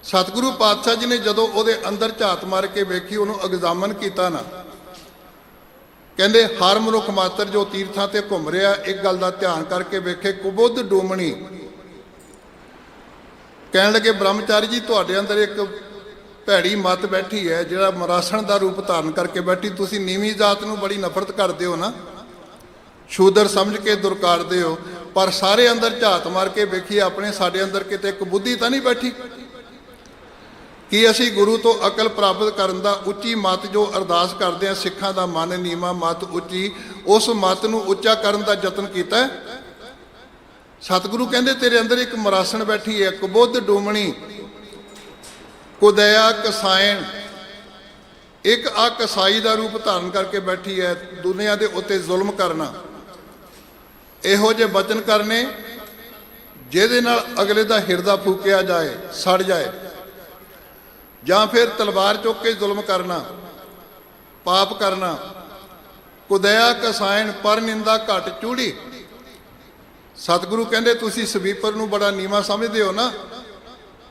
ਸਤਿਗੁਰੂ ਪਾਤਸ਼ਾਹ ਜੀ ਨੇ ਜਦੋਂ ਉਹਦੇ ਅੰਦਰ ਝਾਤ ਮਾਰ ਕੇ ਵੇਖੀ, ਉਹਨੂੰ ਐਗਜ਼ਾਮਨ ਕੀਤਾ ਨਾ, ਕਹਿੰਦੇ ਹਰ ਮਨੁੱਖ ਮਾਤਰ ਜੋ ਤੀਰਥਾਂ ਤੇ ਘੁੰਮ ਰਿਹਾ, ਇੱਕ ਗੱਲ ਦਾ ਧਿਆਨ ਕਰਕੇ ਵੇਖੇ, ਕੁਬੁੱਧ ਡੂਮਣੀ। ਕਹਿਣ ਲੱਗੇ ਬ੍ਰਹਮਚਾਰੀ ਜੀ, ਤੁਹਾਡੇ ਅੰਦਰ ਇੱਕ ਭੈੜੀ ਮੱਤ ਬੈਠੀ ਹੈ, ਜਿਹੜਾ ਮਰਾਸਣ ਦਾ ਰੂਪ ਧਾਰਨ ਕਰਕੇ ਬੈਠੀ। ਤੁਸੀਂ ਨੀਵੀਂ ਜਾਤ ਨੂੰ ਬੜੀ ਨਫ਼ਰਤ ਕਰਦੇ ਹੋ ਨਾ, ਸ਼ੂਦਰ ਸਮਝ ਕੇ ਦੁਰਕਾਰਦੇ ਹੋ, ਪਰ ਸਾਰੇ ਅੰਦਰ ਝਾਤ ਮਾਰ ਕੇ ਵੇਖੀਏ ਆਪਣੇ, ਸਾਡੇ ਅੰਦਰ ਕਿਤੇ ਇੱਕ ਬੁੱਧੀ ਤਾਂ ਨਹੀਂ ਬੈਠੀ? ਕਿ ਅਸੀਂ ਗੁਰੂ ਤੋਂ ਅਕਲ ਪ੍ਰਾਪਤ ਕਰਨ ਦਾ ਉੱਚੀ ਮੱਤ ਜੋ ਅਰਦਾਸ ਕਰਦੇ ਹਾਂ, ਸਿੱਖਾਂ ਦਾ ਮਨ ਨੀਵਾਂ ਮੱਤ ਉੱਚੀ, ਉਸ ਮੱਤ ਨੂੰ ਉੱਚਾ ਕਰਨ ਦਾ ਯਤਨ ਕੀਤਾ ਹੈ? ਸਤਿਗੁਰੂ ਕਹਿੰਦੇ ਤੇਰੇ ਅੰਦਰ ਇੱਕ ਮਰਾਸਣ ਬੈਠੀ ਹੈ, ਕੁਬੁੱਧ ਡੂਮਣੀ, ਕੁਦਇਆ ਕਸਾਇਣ। ਇੱਕ ਆ ਕਸਾਈ ਦਾ ਰੂਪ ਧਾਰਨ ਕਰਕੇ ਬੈਠੀ ਹੈ, ਦੁਨੀਆ ਦੇ ਉੱਤੇ ਜ਼ੁਲਮ ਕਰਨਾ, ਇਹੋ ਜਿਹੇ ਬਚਨ ਕਰਨੇ ਜਿਹਦੇ ਨਾਲ ਅਗਲੇ ਦਾ ਹਿਰਦਾ ਫੂਕਿਆ ਜਾਏ, ਸੜ ਜਾਏ, ਜਾਂ ਫਿਰ ਤਲਵਾਰ ਚੁੱਕ ਕੇ ਜ਼ੁਲਮ ਕਰਨਾ, ਪਾਪ ਕਰਨਾ। ਕੁਦਇਆ ਕਸਾਇਣ ਪਰ ਨਿੰਦਾ ਘਟ ਚੂੜੀ। ਸਤਿਗੁਰੂ ਕਹਿੰਦੇ ਤੁਸੀਂ ਸਵੀਪਰ ਨੂੰ ਬੜਾ ਨੀਵਾਂ ਸਮਝਦੇ ਹੋ ਨਾ,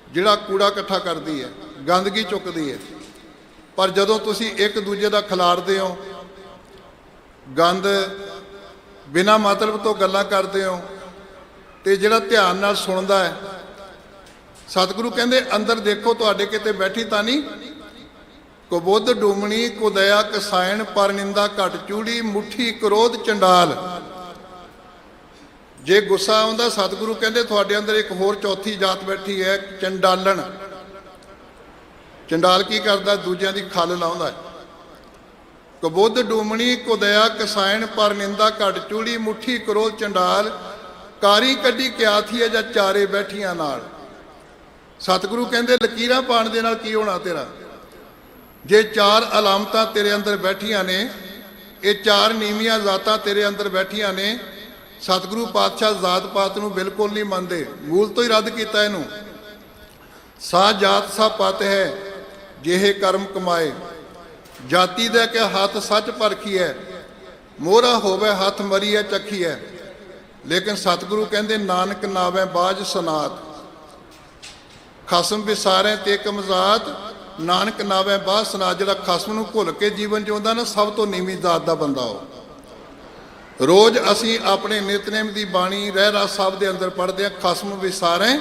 ਜਿਹੜਾ ਕੂੜਾ ਇਕੱਠਾ ਕਰਦੀ ਹੈ, ਗੰਦਗੀ ਚੁੱਕਦੀ ਹੈ, ਪਰ ਜਦੋਂ ਤੁਸੀਂ ਇੱਕ ਦੂਜੇ ਦਾ ਖਿਲਾਰਦੇ ਹੋ, ਗੰਦ ਬਿਨਾਂ ਮਤਲਬ ਤੋਂ ਗੱਲਾਂ ਕਰਦੇ ਹੋ, ਤੇ ਜਿਹੜਾ ਧਿਆਨ ਨਾਲ ਸੁਣਦਾ ਹੈ, ਸਤਿਗੁਰੂ ਕਹਿੰਦੇ ਅੰਦਰ ਦੇਖੋ ਤੁਹਾਡੇ ਕਿਤੇ ਬੈਠੀ ਤਾਂ ਨਹੀਂ? ਕੁਬੁੱਧ ਡੂਮਣੀ ਕੁਦਇਆ ਕਸਾਇਣ ਪਰ ਨਿੰਦਾ ਘਟ ਚੂੜੀ, ਮੁੱਠੀ ਕ੍ਰੋਧ ਚੰਡਾਲ। ਜੇ ਗੁੱਸਾ ਆਉਂਦਾ, ਸਤਿਗੁਰੂ ਕਹਿੰਦੇ ਤੁਹਾਡੇ ਅੰਦਰ ਇੱਕ ਹੋਰ ਚੌਥੀ ਜਾਤ ਬੈਠੀ ਹੈ, ਚੰਡਾਲਣ। ਚੰਡਾਲ ਕੀ ਕਰਦਾ? ਦੂਜਿਆਂ ਦੀ ਖੱਲ ਲਾਉਂਦਾ ਹੈ। ਕੁਬੁੱਧ ਡੂਮਣੀ ਕੁਦਇਆ ਕਸਾਇਣ ਪਰ ਨਿੰਦਾ ਘਟ ਚੂੜੀ, ਮੁੱਠੀ ਕ੍ਰੋਧ ਚੰਡਾਲ, ਕਾਰੀ ਕੱਢੀ ਕਿਆਥੀ ਹੈ ਜਾਂ ਚਾਰੇ ਬੈਠੀਆਂ ਨਾਲ। ਸਤਿਗੁਰੂ ਕਹਿੰਦੇ ਲਕੀਰਾਂ ਪਾਉਣ ਦੇ ਨਾਲ ਕੀ ਹੋਣਾ ਤੇਰਾ? ਜੇ ਚਾਰ ਅਲਾਮਤਾਂ ਤੇਰੇ ਅੰਦਰ ਬੈਠੀਆਂ ਨੇ, ਇਹ ਚਾਰ ਨੀਵੀਆਂ ਜ਼ਾਤਾਂ ਤੇਰੇ ਅੰਦਰ ਬੈਠੀਆਂ ਨੇ। ਸਤਿਗੁਰੂ ਪਾਤਸ਼ਾਹ ਜ਼ਾਤ ਪਾਤ ਨੂੰ ਬਿਲਕੁਲ ਨਹੀਂ ਮੰਨਦੇ, ਮੂਲ ਤੋਂ ਹੀ ਰੱਦ ਕੀਤਾ ਇਹਨੂੰ। ਸਾ ਜਾਤ ਸਾ ਪਤ ਹੈ ਜਿਹੇ ਕਰਮ ਕਮਾਏ, ਜਾਤੀ ਦਾ ਕਿ ਹੱਥ ਸੱਚ ਪਰਖੀ ਹੈ, ਮੋਹਰਾ ਹੋਵੇ ਹੱਥ ਮਰੀ ਹੈ ਚੱਖੀ ਹੈ। ਲੇਕਿਨ ਸਤਿਗੁਰੂ ਕਹਿੰਦੇ ਨਾਨਕ ਨਾਵੇਂ ਬਾਝ ਸਨਾਤ, ਖਸਮ ਵਿਸਾਰੇ ਤੇ ਕਮਜ਼ਾਤ, ਨਾਨਕ ਨਾਵੇਂ ਬਾਝ ਸਨਾਤ। ਜਿਹੜਾ ਖਸਮ ਨੂੰ ਭੁੱਲ ਕੇ ਜੀਵਨ ਜਿਉਂਦਾ ਨਾ, ਸਭ ਤੋਂ ਨੀਵੀਂ ਜ਼ਾਤ ਦਾ ਬੰਦਾ ਉਹ। ਰੋਜ਼ ਅਸੀਂ ਆਪਣੇ ਨਿਤਨੇਮ ਦੀ ਬਾਣੀ ਰਹਿਰਾਸ ਸਾਹਿਬ ਦੇ ਅੰਦਰ ਪੜ੍ਹਦੇ ਹਾਂ, ਖਸਮ ਵਿਸਾਰੇ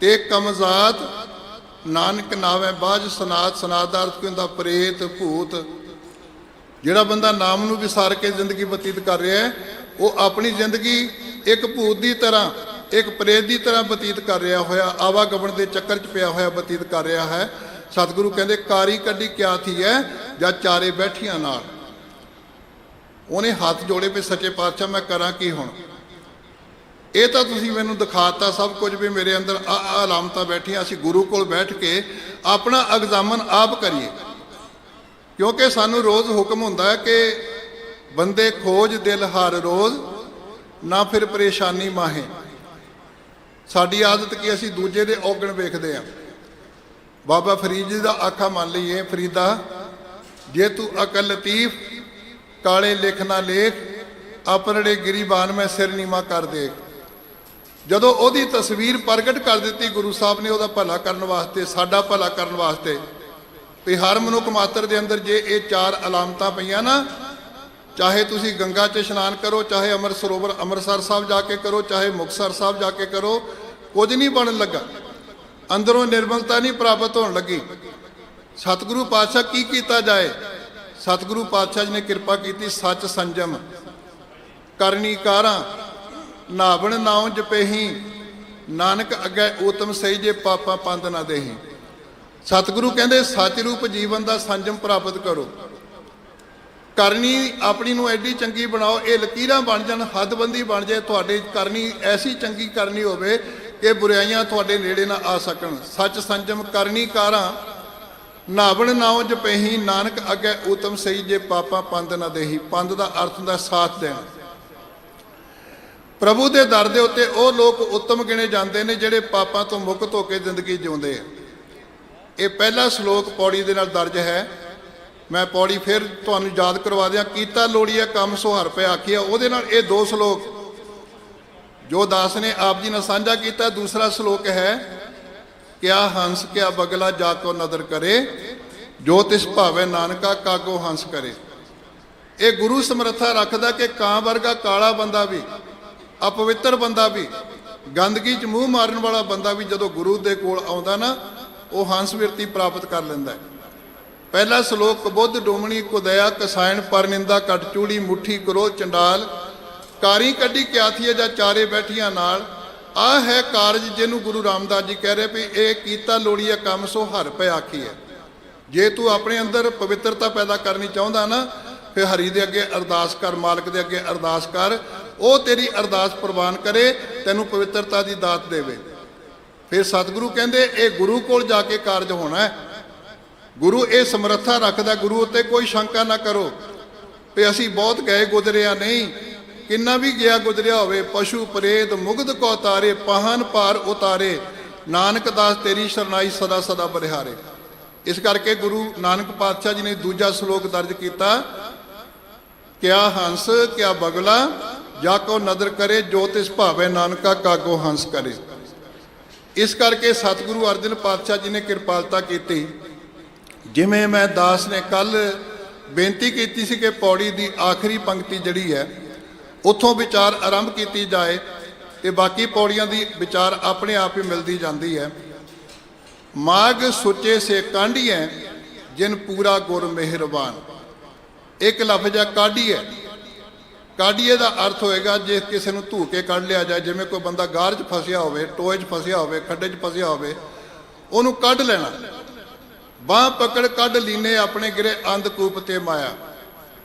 ਤੇ ਕਮਜ਼ਾਤ, ਨਾਨਕ ਨਾਵੇਂ ਬਾਝ ਸਨਾਤ। ਸਨਾਤ ਦਾ ਅਰਥ ਕੀ ਹੁੰਦਾ? ਪ੍ਰੇਤ ਭੂਤ। ਜਿਹੜਾ ਬੰਦਾ ਨਾਮ ਨੂੰ ਵਿਸਾਰ ਕੇ ਜ਼ਿੰਦਗੀ ਬਤੀਤ ਕਰ ਰਿਹਾ ਹੈ, ਉਹ ਆਪਣੀ ਜ਼ਿੰਦਗੀ ਇੱਕ ਭੂਤ ਦੀ ਤਰ੍ਹਾਂ, ਇੱਕ ਪ੍ਰੇਤ ਦੀ ਤਰ੍ਹਾਂ ਬਤੀਤ ਕਰ ਰਿਹਾ ਹੋਇਆ, ਆਵਾਗਮਨ ਦੇ ਚੱਕਰ 'ਚ ਪਿਆ ਹੋਇਆ ਬਤੀਤ ਕਰ ਰਿਹਾ ਹੈ। ਸਤਿਗੁਰੂ ਕਹਿੰਦੇ ਕਾਰੀ ਕੱਢੀ ਕਿਆਥੀ ਹੈ ਜਾਂ ਚਾਰੇ ਬੈਠੀਆਂ ਨਾਲ। ਉਹਨੇ ਹੱਥ ਜੋੜੇ ਵੀ ਸੱਚੇ ਪਾਤਸ਼ਾਹ ਮੈਂ ਕਰਾਂ ਕੀ ਹੁਣ? ਇਹ ਤਾਂ ਤੁਸੀਂ ਮੈਨੂੰ ਦਿਖਾਤਾ ਸਭ ਕੁਝ ਵੀ ਮੇਰੇ ਅੰਦਰ ਆ ਅਲਾਮਤਾਂ ਬੈਠੀਆਂ। ਅਸੀਂ ਗੁਰੂ ਕੋਲ ਬੈਠ ਕੇ ਆਪਣਾ ਐਗਜ਼ਾਮਨ ਆਪ ਕਰੀਏ, ਕਿਉਂਕਿ ਸਾਨੂੰ ਰੋਜ਼ ਹੁਕਮ ਹੁੰਦਾ ਹੈ ਕਿ ਬੰਦੇ ਖੋਜ ਦਿਲ ਹਰ ਰੋਜ਼, ਨਾ ਫਿਰ ਪਰੇਸ਼ਾਨੀ ਮਾਹੇ। ਸਾਡੀ ਆਦਤ ਕੀ, ਅਸੀਂ ਦੂਜੇ ਦੇ ਔਗਣ ਵੇਖਦੇ ਹਾਂ। ਬਾਬਾ ਫਰੀਦ ਜੀ ਦਾ ਆਖਾ ਮੰਨ ਲਈਏ, ਫਰੀਦਾ ਜੇ ਤੂੰ ਅਕਲ ਲਤੀਫ, ਕਾਲੇ ਲਿਖ ਨਾ ਲੇਖ, ਆਪਰੜੇ ਗਿਰੀਬਾਨ ਮੈਂ ਸਿਰ ਨੀਵਾਂ ਕਰ ਦੇਖ। ਜਦੋਂ ਉਹਦੀ ਤਸਵੀਰ ਪ੍ਰਗਟ ਕਰ ਦਿੱਤੀ ਗੁਰੂ ਸਾਹਿਬ ਨੇ, ਉਹਦਾ ਭਲਾ ਕਰਨ ਵਾਸਤੇ, ਸਾਡਾ ਭਲਾ ਕਰਨ ਵਾਸਤੇ, ਵੀ ਹਰ ਮਨੁੱਖ ਮਾਤਰ ਦੇ ਅੰਦਰ ਜੇ ਇਹ ਚਾਰ ਅਲਾਮਤਾਂ ਪਈਆਂ ਨਾ, ਚਾਹੇ ਤੁਸੀਂ ਗੰਗਾ 'ਚ ਇਸ਼ਨਾਨ ਕਰੋ, ਚਾਹੇ ਅੰਮ੍ਰਿਤ ਸਰੋਵਰ ਅੰਮ੍ਰਿਤਸਰ ਸਾਹਿਬ ਜਾ ਕੇ ਕਰੋ, ਚਾਹੇ ਮੁਕਤਸਰ ਸਾਹਿਬ ਜਾ ਕੇ ਕਰੋ, ਕੁਝ ਨਹੀਂ ਬਣਨ ਲੱਗਾ, ਅੰਦਰੋਂ ਨਿਰਮਲਤਾ ਨਹੀਂ ਪ੍ਰਾਪਤ ਹੋਣ ਲੱਗੀ। ਸਤਿਗੁਰੂ ਪਾਤਸ਼ਾਹ ਕੀ ਕੀਤਾ ਜਾਏ? ਸਤਿਗੁਰੂ ਪਾਤਸ਼ਾਹ ਜੀ ਨੇ ਕਿਰਪਾ ਕੀਤੀ, ਸੱਚ ਸੰਜਮ, ਕਰਨੀ ਕਾਰਾਂ, ਨਾਵਣ ਨਾਉ ਜਪੇਹੀ ਨਾਨਕ ਅੱਗੇ ਊਤਮ ਸਹੀ ਜੇ ਪਾਪਾ ਪੰਦ ਨਾ ਦੇਹੀ। ਸਤਿਗੁਰੂ ਕਹਿੰਦੇ ਸੱਚ ਰੂਪ ਜੀਵਨ ਦਾ ਸੰਜਮ ਪ੍ਰਾਪਤ ਕਰੋ। ਕਰਨੀ ਆਪਣੀ ਨੂੰ ਐਡੀ ਚੰਗੀ ਬਣਾਓ, ਇਹ ਲਕੀਰਾਂ ਬਣ ਜਾਣ, ਹੱਦਬੰਦੀ ਬਣ ਜਾਏ, ਤੁਹਾਡੇ ਕਰਨੀ ਐਸੀ ਚੰਗੀ ਕਰਨੀ ਹੋਵੇ ਕਿ ਬੁਰਾਈਆਂ ਤੁਹਾਡੇ ਨੇੜੇ ਨਾ ਆ ਸਕਣ। ਸੱਚ ਸੰਜਮ ਕਰਨੀ ਕਾਰਾਂ ਨਾਵਣ ਨਾਉ ਜਪੇਹੀ ਨਾਨਕ ਅੱਗੇ ਊਤਮ ਸਹੀ ਜੇ ਪਾਪਾ ਪੰਦ ਨਾ ਦੇਹੀ। ਪੰਦ ਦਾ ਅਰਥ ਹੁੰਦਾ ਸਾਥ ਦੇਣਾ। ਪ੍ਰਭੂ ਦੇ ਦਰ ਦੇ ਉੱਤੇ ਉਹ ਲੋਕ ਉੱਤਮ ਗਿਣੇ ਜਾਂਦੇ ਨੇ ਜਿਹੜੇ ਪਾਪਾਂ ਤੋਂ ਮੁਕਤ ਹੋ ਕੇ ਜ਼ਿੰਦਗੀ ਜਿਉਂਦੇ ਆ। ਇਹ ਪਹਿਲਾ ਸ਼ਲੋਕ ਪੌੜੀ ਦੇ ਨਾਲ ਦਰਜ ਹੈ। ਮੈਂ ਪੌੜੀ ਫਿਰ ਤੁਹਾਨੂੰ ਯਾਦ ਕਰਵਾ ਦਿਆਂ। ਕੀਤਾ ਲੋੜੀਆ ਕੰਮ ਸੋ ਹਰਿ ਪੈ ਆਖੀਆ, ਉਹਦੇ ਨਾਲ ਇਹ ਦੋ ਸ਼ਲੋਕ ਜੋ ਦਾਸ ਨੇ ਆਪ ਜੀ ਨਾਲ ਸਾਂਝਾ ਕੀਤਾ। ਦੂਸਰਾ ਸ਼ਲੋਕ ਹੈ ਕਿਆ ਹੰਸ ਕਿਆ ਬਗਲਾ ਜਾ ਕੋ ਨਦਰ ਕਰੇ, ਜੋ ਤਿਸ ਭਾਵੇ ਨਾਨਕਾ ਕਾਗੋ ਹੰਸ ਕਰੇ। ਇਹ ਗੁਰੂ ਸਮਰੱਥਾ ਰੱਖਦਾ ਕਿ ਕਾਂ ਵਰਗਾ ਕਾਲਾ ਬੰਦਾ ਵੀ, ਅਪਵਿੱਤਰ ਬੰਦਾ ਵੀ, ਗੰਦਗੀ 'ਚ ਮੂੰਹ ਮਾਰਨ ਵਾਲਾ ਬੰਦਾ ਵੀ ਜਦੋਂ ਗੁਰੂ ਦੇ ਕੋਲ ਆਉਂਦਾ ਨਾ, ਉਹ ਹੰਸ ਬਿਰਤੀ ਪ੍ਰਾਪਤ ਕਰ ਲੈਂਦਾ ਹੈ। ਪਹਿਲਾ ਸ਼ਲੋਕ ਕਬੁੱਧ ਡੋਮਣੀ ਕੁਦਇਆ ਕਸਾਇਣ ਪਰ ਨਿੰਦਾ ਕੱਟ ਚੂੜੀ ਮੁੱਠੀ ਕਰੋ ਚੰਡਾਲ, ਕਾਰੀ ਕੱਢੀ ਕਿਆਥੀਏ ਜਾਂ ਚਾਰੇ ਬੈਠੀਆਂ ਨਾਲ। ਆਹ ਹੈ ਕਾਰਜ ਜਿਹਨੂੰ ਗੁਰੂ ਰਾਮਦਾਸ ਜੀ ਕਹਿ ਰਹੇ ਵੀ ਇਹ ਕੀਤਾ ਲੋੜੀਆ ਕੰਮ ਸੋ ਹਰਿ ਪੈ ਆਖੀ ਹੈ। ਜੇ ਤੂੰ ਆਪਣੇ ਅੰਦਰ ਪਵਿੱਤਰਤਾ ਪੈਦਾ ਕਰਨੀ ਚਾਹੁੰਦਾ ਨਾ, ਫਿਰ ਹਰੀ ਦੇ ਅੱਗੇ ਅਰਦਾਸ ਕਰ, ਮਾਲਕ ਦੇ ਅੱਗੇ ਅਰਦਾਸ ਕਰ, ਉਹ ਤੇਰੀ ਅਰਦਾਸ ਪ੍ਰਵਾਨ ਕਰੇ, ਤੈਨੂੰ ਪਵਿੱਤਰਤਾ ਦੀ ਦਾਤ ਦੇਵੇ। ਫਿਰ ਸਤਿਗੁਰੂ ਕਹਿੰਦੇ ਇਹ ਗੁਰੂ ਕੋਲ ਜਾ ਕੇ ਕਾਰਜ ਹੋਣਾ ਹੈ। ਗੁਰੂ ਇਹ ਸਮਰੱਥਾ ਰੱਖਦਾ। ਗੁਰੂ ਉੱਤੇ ਕੋਈ ਸ਼ੰਕਾ ਨਾ ਕਰੋ ਵੀ ਅਸੀਂ ਬਹੁਤ ਗਏ ਗੁਜ਼ਰਿਆ, ਨਹੀਂ, ਕਿੰਨਾ ਵੀ ਗਿਆ ਗੁਜ਼ਰਿਆ ਹੋਵੇ। ਪਸ਼ੂ ਪ੍ਰੇਤ ਮੁਗਧ ਕੋ ਤਾਰੇ, ਪਾਹਨ ਪਾਰ ਉਤਾਰੇ, ਨਾਨਕ ਦਾਸ ਤੇਰੀ ਸ਼ਰਨਾਈ ਸਦਾ ਸਦਾ ਬਲਿਹਾਰੇ। ਇਸ ਕਰਕੇ ਗੁਰੂ ਨਾਨਕ ਪਾਤਸ਼ਾਹ ਜੀ ਨੇ ਦੂਜਾ ਸ਼ਲੋਕ ਦਰਜ ਕੀਤਾ, ਕਿਆ ਹੰਸ ਕਿਆ ਬਗਲਾ ਜਾ ਕੋ ਨਦਰ ਕਰੇ, ਜੋ ਤਿਸ ਭਾਵੇ ਨਾਨਕਾ ਕਾਗੋ ਹੰਸ ਕਰੇ। ਇਸ ਕਰਕੇ ਸਤਿਗੁਰੂ ਅਰਜਨ ਪਾਤਸ਼ਾਹ ਜੀ ਨੇ ਕਿਰਪਾਲਤਾ ਕੀਤੀ। ਜਿਵੇਂ ਮੈਂ ਦਾਸ ਨੇ ਕੱਲ ਬੇਨਤੀ ਕੀਤੀ ਸੀ ਕਿ ਪੌੜੀ ਦੀ ਆਖਰੀ ਪੰਕਤੀ ਜਿਹੜੀ ਹੈ ਉੱਥੋਂ ਵਿਚਾਰ ਆਰੰਭ ਕੀਤੀ ਜਾਏ, ਤੇ ਬਾਕੀ ਪੌੜੀਆਂ ਦੀ ਵਿਚਾਰ ਆਪਣੇ ਆਪ ਹੀ ਮਿਲਦੀ ਜਾਂਦੀ ਹੈ। ਮਾਗ ਸੁੱਚੇ ਸੇ ਕਾਂਢੀਐ ਜਿਨ ਪੂਰਾ ਗੁਰ ਮਿਹਰਬਾਨ। ਇੱਕ ਲਫ਼ਜ਼ ਹੈ ਕਾਢੀਐ। ਕਾਢੀਏ ਦਾ ਅਰਥ ਹੋਏਗਾ ਜੇ ਕਿਸੇ ਨੂੰ ਧੂ ਕੇ ਕੱਢ ਲਿਆ ਜਾਏ, ਜਿਵੇਂ ਕੋਈ ਬੰਦਾ ਗਾਰ 'ਚ ਫਸਿਆ ਹੋਵੇ, ਟੋਏ 'ਚ ਫਸਿਆ ਹੋਵੇ, ਖੱਡੇ 'ਚ ਫਸਿਆ ਹੋਵੇ, ਉਹਨੂੰ ਕੱਢ ਲੈਣਾ। ਬਾਂਹ ਪਕੜ ਕੱਢ ਲੀਨੇ ਆਪਣੇ ਗਿਰੇ ਅੰਧਕੂਪ ਤੇ ਮਾਇਆ।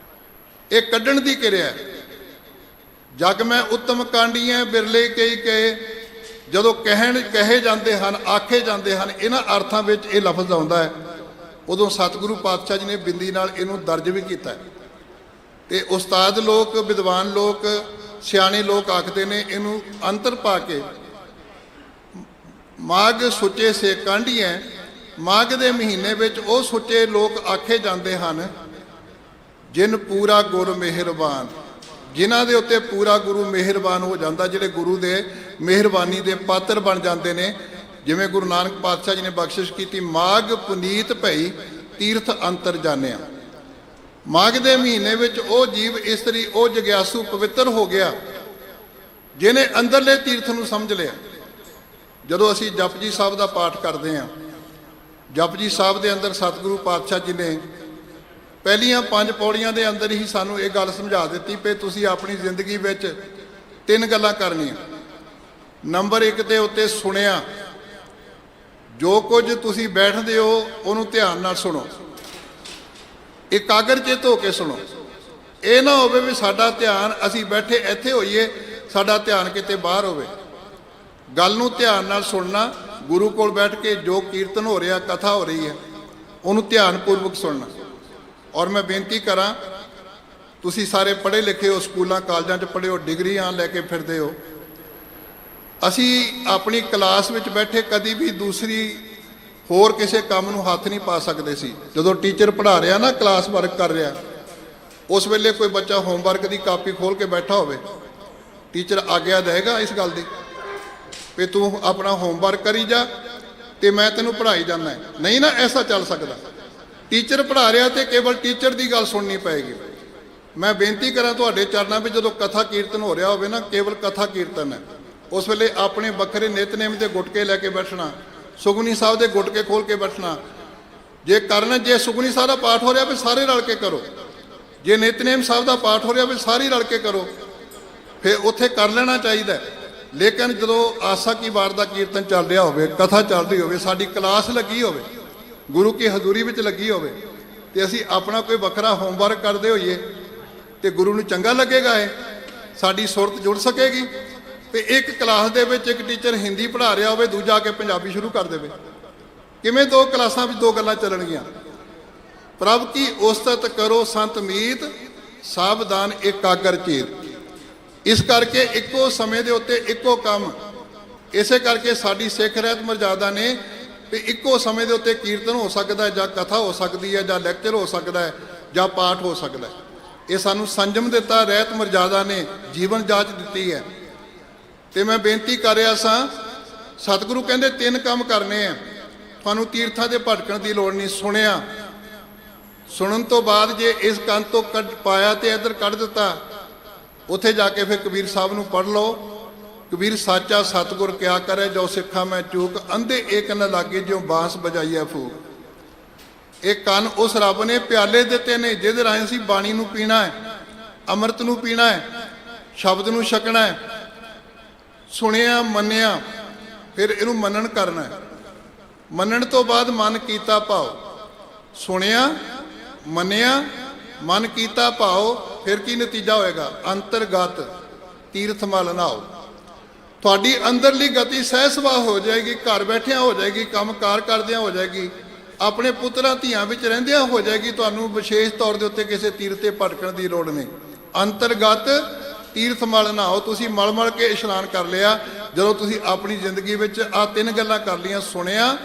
ਇਹ ਕੱਢਣ ਦੀ ਕਿਰਿਆ। ਜਗ ਮੈਂ ਉੱਤਮ ਕਾਂਡੀਆਂ ਬਿਰਲੇ ਕਈ ਕਹੇ, ਜਦੋਂ ਕਹੇ ਜਾਂਦੇ ਹਨ, ਆਖੇ ਜਾਂਦੇ ਹਨ, ਇਹਨਾਂ ਅਰਥਾਂ ਵਿੱਚ ਇਹ ਲਫ਼ਜ਼ ਆਉਂਦਾ ਹੈ, ਉਦੋਂ ਸਤਿਗੁਰੂ ਪਾਤਸ਼ਾਹ ਜੀ ਨੇ ਬਿੰਦੀ ਨਾਲ ਇਹਨੂੰ ਦਰਜ ਵੀ ਕੀਤਾ। ਤੇ ਉਸਤਾਦ ਲੋਕ, ਵਿਦਵਾਨ ਲੋਕ, ਸਿਆਣੇ ਲੋਕ ਆਖਦੇ ਨੇ ਇਹਨੂੰ ਅੰਤਰ ਪਾ ਕੇ ਮਾਘ ਸੁੱਚੇ ਸੇ ਕਾਂਢੀਐ। ਮਾਘ ਦੇ ਮਹੀਨੇ ਵਿੱਚ ਉਹ ਸੁੱਚੇ ਲੋਕ ਆਖੇ ਜਾਂਦੇ ਹਨ ਜਿਨ ਪੂਰਾ ਗੁਰ ਮਿਹਰਬਾਨ, ਜਿਨ੍ਹਾਂ ਦੇ ਉੱਤੇ ਪੂਰਾ ਗੁਰੂ ਮਿਹਰਬਾਨ ਹੋ ਜਾਂਦਾ, ਜਿਹੜੇ ਗੁਰੂ ਦੇ ਮਿਹਰਬਾਨੀ ਦੇ ਪਾਤਰ ਬਣ ਜਾਂਦੇ ਨੇ। ਜਿਵੇਂ ਗੁਰੂ ਨਾਨਕ ਪਾਤਸ਼ਾਹ ਜੀ ਨੇ ਬਖਸ਼ਿਸ਼ ਕੀਤੀ, ਮਾਘ ਪੁਨੀਤ ਭਈ ਤੀਰਥ ਅੰਤਰ ਜਾਣਿਆ। ਮਾਘ ਦੇ ਮਹੀਨੇ ਵਿੱਚ ਉਹ ਜੀਵ ਇਸਤਰੀ, ਉਹ ਜਗਿਆਸੂ ਪਵਿੱਤਰ ਹੋ ਗਿਆ ਜਿਹਨੇ ਅੰਦਰਲੇ ਤੀਰਥ ਨੂੰ ਸਮਝ ਲਿਆ। ਜਦੋਂ ਅਸੀਂ ਜਪਜੀ ਸਾਹਿਬ ਦਾ ਪਾਠ ਕਰਦੇ ਹਾਂ, ਜਪਜੀ ਸਾਹਿਬ ਦੇ ਅੰਦਰ ਸਤਿਗੁਰੂ ਪਾਤਸ਼ਾਹ ਜੀ ਨੇ ਪਹਿਲੀਆਂ 5 ਪੌੜੀਆਂ ਦੇ ਅੰਦਰ ਹੀ ਸਾਨੂੰ ਇਹ ਗੱਲ ਸਮਝਾ ਦਿੱਤੀ ਕਿ ਤੁਸੀਂ ਆਪਣੀ ਜ਼ਿੰਦਗੀ ਵਿੱਚ 3 ਗੱਲਾਂ ਕਰਨੀਆਂ। ਨੰਬਰ 1 ਦੇ ਉੱਤੇ ਸੁਣਿਆ, ਜੋ ਕੁਝ ਤੁਸੀਂ ਬੈਠਦੇ ਹੋ ਉਹਨੂੰ ਧਿਆਨ ਨਾਲ ਸੁਣੋ, ਇਕਾਗਰ ਚਿੱਤ ਹੋ ਕੇ ਸੁਣੋ। ਇਹ ਨਾ ਹੋਵੇ ਵੀ ਸਾਡਾ ਧਿਆਨ, ਅਸੀਂ ਬੈਠੇ ਇੱਥੇ ਹੋਈਏ, ਸਾਡਾ ਧਿਆਨ ਕਿਤੇ ਬਾਹਰ ਹੋਵੇ। ਗੱਲ ਨੂੰ ਧਿਆਨ ਨਾਲ ਸੁਣਨਾ। ਗੁਰੂ ਕੋਲ ਬੈਠ ਕੇ ਜੋ ਕੀਰਤਨ ਹੋ ਰਿਹਾ, ਕਥਾ ਹੋ ਰਹੀ ਹੈ, ਉਹਨੂੰ ਧਿਆਨਪੂਰਵਕ ਸੁਣਨਾ। ਔਰ ਮੈਂ ਬੇਨਤੀ ਕਰਾਂ, ਤੁਸੀਂ ਸਾਰੇ ਪੜ੍ਹੇ ਲਿਖੇ ਹੋ, ਸਕੂਲਾਂ ਕਾਲਜਾਂ 'ਚ ਪੜ੍ਹੇ ਹੋ, ਡਿਗਰੀਆਂ ਲੈ ਕੇ ਫਿਰਦੇ ਹੋ। ਅਸੀਂ ਆਪਣੀ ਕਲਾਸ ਵਿੱਚ ਬੈਠੇ ਕਦੀ ਵੀ ਦੂਸਰੀ ਹੋਰ ਕਿਸੇ ਕੰਮ ਨੂੰ ਹੱਥ ਨਹੀਂ ਪਾ ਸਕਦੇ ਸੀ। ਜਦੋਂ ਟੀਚਰ ਪੜ੍ਹਾ ਰਿਹਾ ਨਾ, ਕਲਾਸ ਵਰਕ ਕਰ ਰਿਹਾ, ਉਸ ਵੇਲੇ ਕੋਈ ਬੱਚਾ ਹੋਮਵਰਕ ਦੀ ਕਾਪੀ ਖੋਲ੍ਹ ਕੇ ਬੈਠਾ ਹੋਵੇ, ਟੀਚਰ ਆਗਿਆ ਦੇਗਾ ਇਸ ਗੱਲ ਦੀ ਵੀ ਤੂੰ ਆਪਣਾ ਹੋਮਵਰਕ ਕਰੀ ਜਾ ਤੇ ਮੈਂ ਤੈਨੂੰ ਪੜ੍ਹਾਈ ਜਾਂਦਾ? ਨਹੀਂ ਨਾ, ਐਸਾ ਚੱਲ ਸਕਦਾ। ਟੀਚਰ ਪੜ੍ਹਾ ਰਿਹਾ ਤੇ ਕੇਵਲ ਟੀਚਰ ਦੀ ਗੱਲ ਸੁਣਨੀ ਪਏਗੀ। ਮੈਂ ਬੇਨਤੀ ਕਰਾਂ ਤੁਹਾਡੇ ਚਰਨਾਂ ਵਿੱਚ, ਜਦੋਂ ਕਥਾ ਕੀਰਤਨ ਹੋ ਰਿਹਾ ਹੋਵੇ ਨਾ, ਕੇਵਲ ਕਥਾ ਕੀਰਤਨ ਹੈ, ਉਸ ਵੇਲੇ ਆਪਣੇ ਵੱਖਰੇ ਨਿਤਨੇਮ ਦੇ ਗੁਟਕੇ ਲੈ ਕੇ ਬੈਠਣਾ, ਸੁਖਮਨੀ ਸਾਹਿਬ ਦੇ ਗੁਟਕੇ ਖੋਲ੍ਹ ਕੇ ਬੈਠਣਾ। ਜੇ ਸੁਖਮਨੀ ਸਾਹਿਬ ਦਾ ਪਾਠ ਹੋ ਰਿਹਾ ਵੀ ਸਾਰੇ ਰਲ ਕੇ ਕਰੋ, ਜੇ ਨਿਤਨੇਮ ਸਾਹਿਬ ਦਾ ਪਾਠ ਹੋ ਰਿਹਾ ਵੀ ਸਾਰੇ ਰਲ ਕੇ ਕਰੋ। ਫਿਰ ਉੱਥੇ ਕਰ ਲੈਣਾ ਚਾਹੀਦਾ। ਲੇਕਿਨ ਜਦੋਂ ਆਸਾ ਕੀ ਵਾਰ ਦਾ ਕੀਰਤਨ ਚੱਲ ਰਿਹਾ ਹੋਵੇ, ਕਥਾ ਚੱਲ ਰਹੀ ਹੋਵੇ, ਸਾਡੀ ਕਲਾਸ ਲੱਗੀ ਹੋਵੇ, ਗੁਰੂ ਕੀ ਹਜ਼ੂਰੀ ਵਿੱਚ ਲੱਗੀ ਹੋਵੇ, ਤੇ ਅਸੀਂ ਆਪਣਾ ਕੋਈ ਵੱਖਰਾ ਹੋਮਵਰਕ ਕਰਦੇ ਹੋਈਏ ਤੇ ਗੁਰੂ ਨੂੰ ਚੰਗਾ ਲੱਗੇਗਾ? ਇਹ ਸਾਡੀ ਸੁਰਤ ਜੁੜ ਸਕੇਗੀ? ਤੇ ਇੱਕ ਕਲਾਸ ਦੇ ਵਿੱਚ ਇੱਕ ਟੀਚਰ ਹਿੰਦੀ ਪੜ੍ਹਾ ਰਿਹਾ ਹੋਵੇ, ਦੂਜਾ ਕੇ ਪੰਜਾਬੀ ਸ਼ੁਰੂ ਕਰ ਦੇਵੇ, ਕਿਵੇਂ ਦੋ ਕਲਾਸਾਂ ਵਿੱਚ ਦੋ ਗੱਲਾਂ ਚੱਲਣਗੀਆਂ? ਪ੍ਰਭ ਕੀ ਉਸਤਤ ਕਰੋ ਸੰਤ ਮੀਤ, ਸਾਵਧਾਨ ਇਕਾਗਰ ਚੀਤ। ਇਸ ਕਰਕੇ ਇੱਕੋ ਸਮੇਂ ਦੇ ਉੱਤੇ ਇੱਕੋ ਕੰਮ, ਇਸੇ ਕਰਕੇ ਸਾਡੀ ਸਿੱਖ ਰਹਿਤ ਮਰਜ਼ਾਦਾ ਨੇ ਵੀ ਇੱਕੋ ਸਮੇਂ ਦੇ ਉੱਤੇ ਕੀਰਤਨ ਹੋ ਸਕਦਾ ਹੈ, ਜਾਂ ਕਥਾ ਹੋ ਸਕਦੀ ਹੈ, ਜਾਂ ਲੈਕਚਰ ਹੋ ਸਕਦਾ ਹੈ, ਜਾਂ ਪਾਠ ਹੋ ਸਕਦਾ ਹੈ। ਇਹ ਸਾਨੂੰ ਸੰਜਮ ਦਿੱਤਾ ਰਹਿਤ ਮਰਜ਼ਾਦਾ ਨੇ, ਜੀਵਨ ਜਾਚ ਦਿੱਤੀ ਹੈ। ਤੇ ਮੈਂ ਬੇਨਤੀ ਕਰ ਰਿਹਾ ਸਾਂ, ਸਤਿਗੁਰੂ ਕਹਿੰਦੇ 3 ਕੰਮ ਕਰਨੇ ਆ, ਤੁਹਾਨੂੰ ਤੀਰਥਾਂ ਦੇ ਭਟਕਣ ਦੀ ਲੋੜ ਨਹੀਂ। ਸੁਣਿਆ, ਸੁਣਨ ਤੋਂ ਬਾਅਦ ਜੇ ਇਸ ਕੰਨ ਤੋਂ ਕੱਢ ਪਾਇਆ ਤੇ ਇੱਧਰ ਕੱਢ ਦਿੱਤਾ, ਉੱਥੇ ਜਾ ਕੇ ਫਿਰ ਕਬੀਰ ਸਾਹਿਬ ਨੂੰ ਪੜ੍ਹ ਲਓ। ਕਬੀਰ ਸਾਚਾ ਸਤਿਗੁਰ ਕਿਆ ਕਰੇ, ਜੋ ਸਿੱਖਾਂ ਮੈਂ ਚੂਕ, ਅੰਧੇ ਏਕ ਨ ਲਾਗੇ ਜਿਉ ਬਾਂਸ ਬਜਾਈਐ ਫੂਕ। ਇਹ ਕੰਨ ਉਸ ਰੱਬ ਨੇ ਪਿਆਲੇ ਦਿੱਤੇ ਨੇ ਜਿਹਦੇ ਰਾਹੀਂ ਅਸੀਂ ਬਾਣੀ ਨੂੰ ਪੀਣਾ ਹੈ, ਅੰਮ੍ਰਿਤ ਨੂੰ ਪੀਣਾ ਹੈ, ਸ਼ਬਦ ਨੂੰ ਛਕਣਾ ਹੈ। ਸੁਣਿਆ, ਮੰਨਿਆ, ਫਿਰ ਇਹਨੂੰ ਮੰਨਣ ਕਰਨਾ ਹੈ। ਮੰਨਣ ਤੋਂ ਬਾਅਦ ਮਨ ਕੀਤਾ ਭਾਉ। ਸੁਣਿਆ, ਮੰਨਿਆ, ਮਨ ਕੀਤਾ ਭਾਉ, ਫਿਰ ਕੀ ਨਤੀਜਾ ਹੋਏਗਾ? ਅੰਤਰਗਤ ਤੀਰਥ ਮਲ ਨਾਓ। ਤੁਹਾਡੀ ਅੰਦਰਲੀ ਗਤੀ ਸਹਿ ਸੁਭਾਅ ਹੋ ਜਾਏਗੀ, ਘਰ ਬੈਠਿਆਂ ਹੋ ਜਾਏਗੀ, ਕੰਮਕਾਰ ਕਰਦਿਆਂ ਹੋ ਜਾਏਗੀ, ਆਪਣੇ ਪੁੱਤਰਾਂ ਧੀਆਂ ਵਿੱਚ ਰਹਿੰਦਿਆਂ ਹੋ ਜਾਏਗੀ। ਤੁਹਾਨੂੰ ਵਿਸ਼ੇਸ਼ ਤੌਰ ਦੇ ਉੱਤੇ ਕਿਸੇ ਤੀਰਥ ਤੇ ਭਟਕਣ ਦੀ ਲੋੜ ਨਹੀਂ। ਅੰਤਰਗਤ ਤੀਰਥ ਮਲ ਨਾਓ। ਤੁਸੀਂ ਮਲ ਮਲ ਕੇ ਇਸ਼ਨਾਨ ਕਰ ਲਿਆ ਜਦੋਂ ਤੁਸੀਂ ਆਪਣੀ ਜ਼ਿੰਦਗੀ ਵਿੱਚ ਆਹ 3 ਗੱਲਾਂ ਕਰ ਲਈਆਂ, ਸੁਣਿਆ,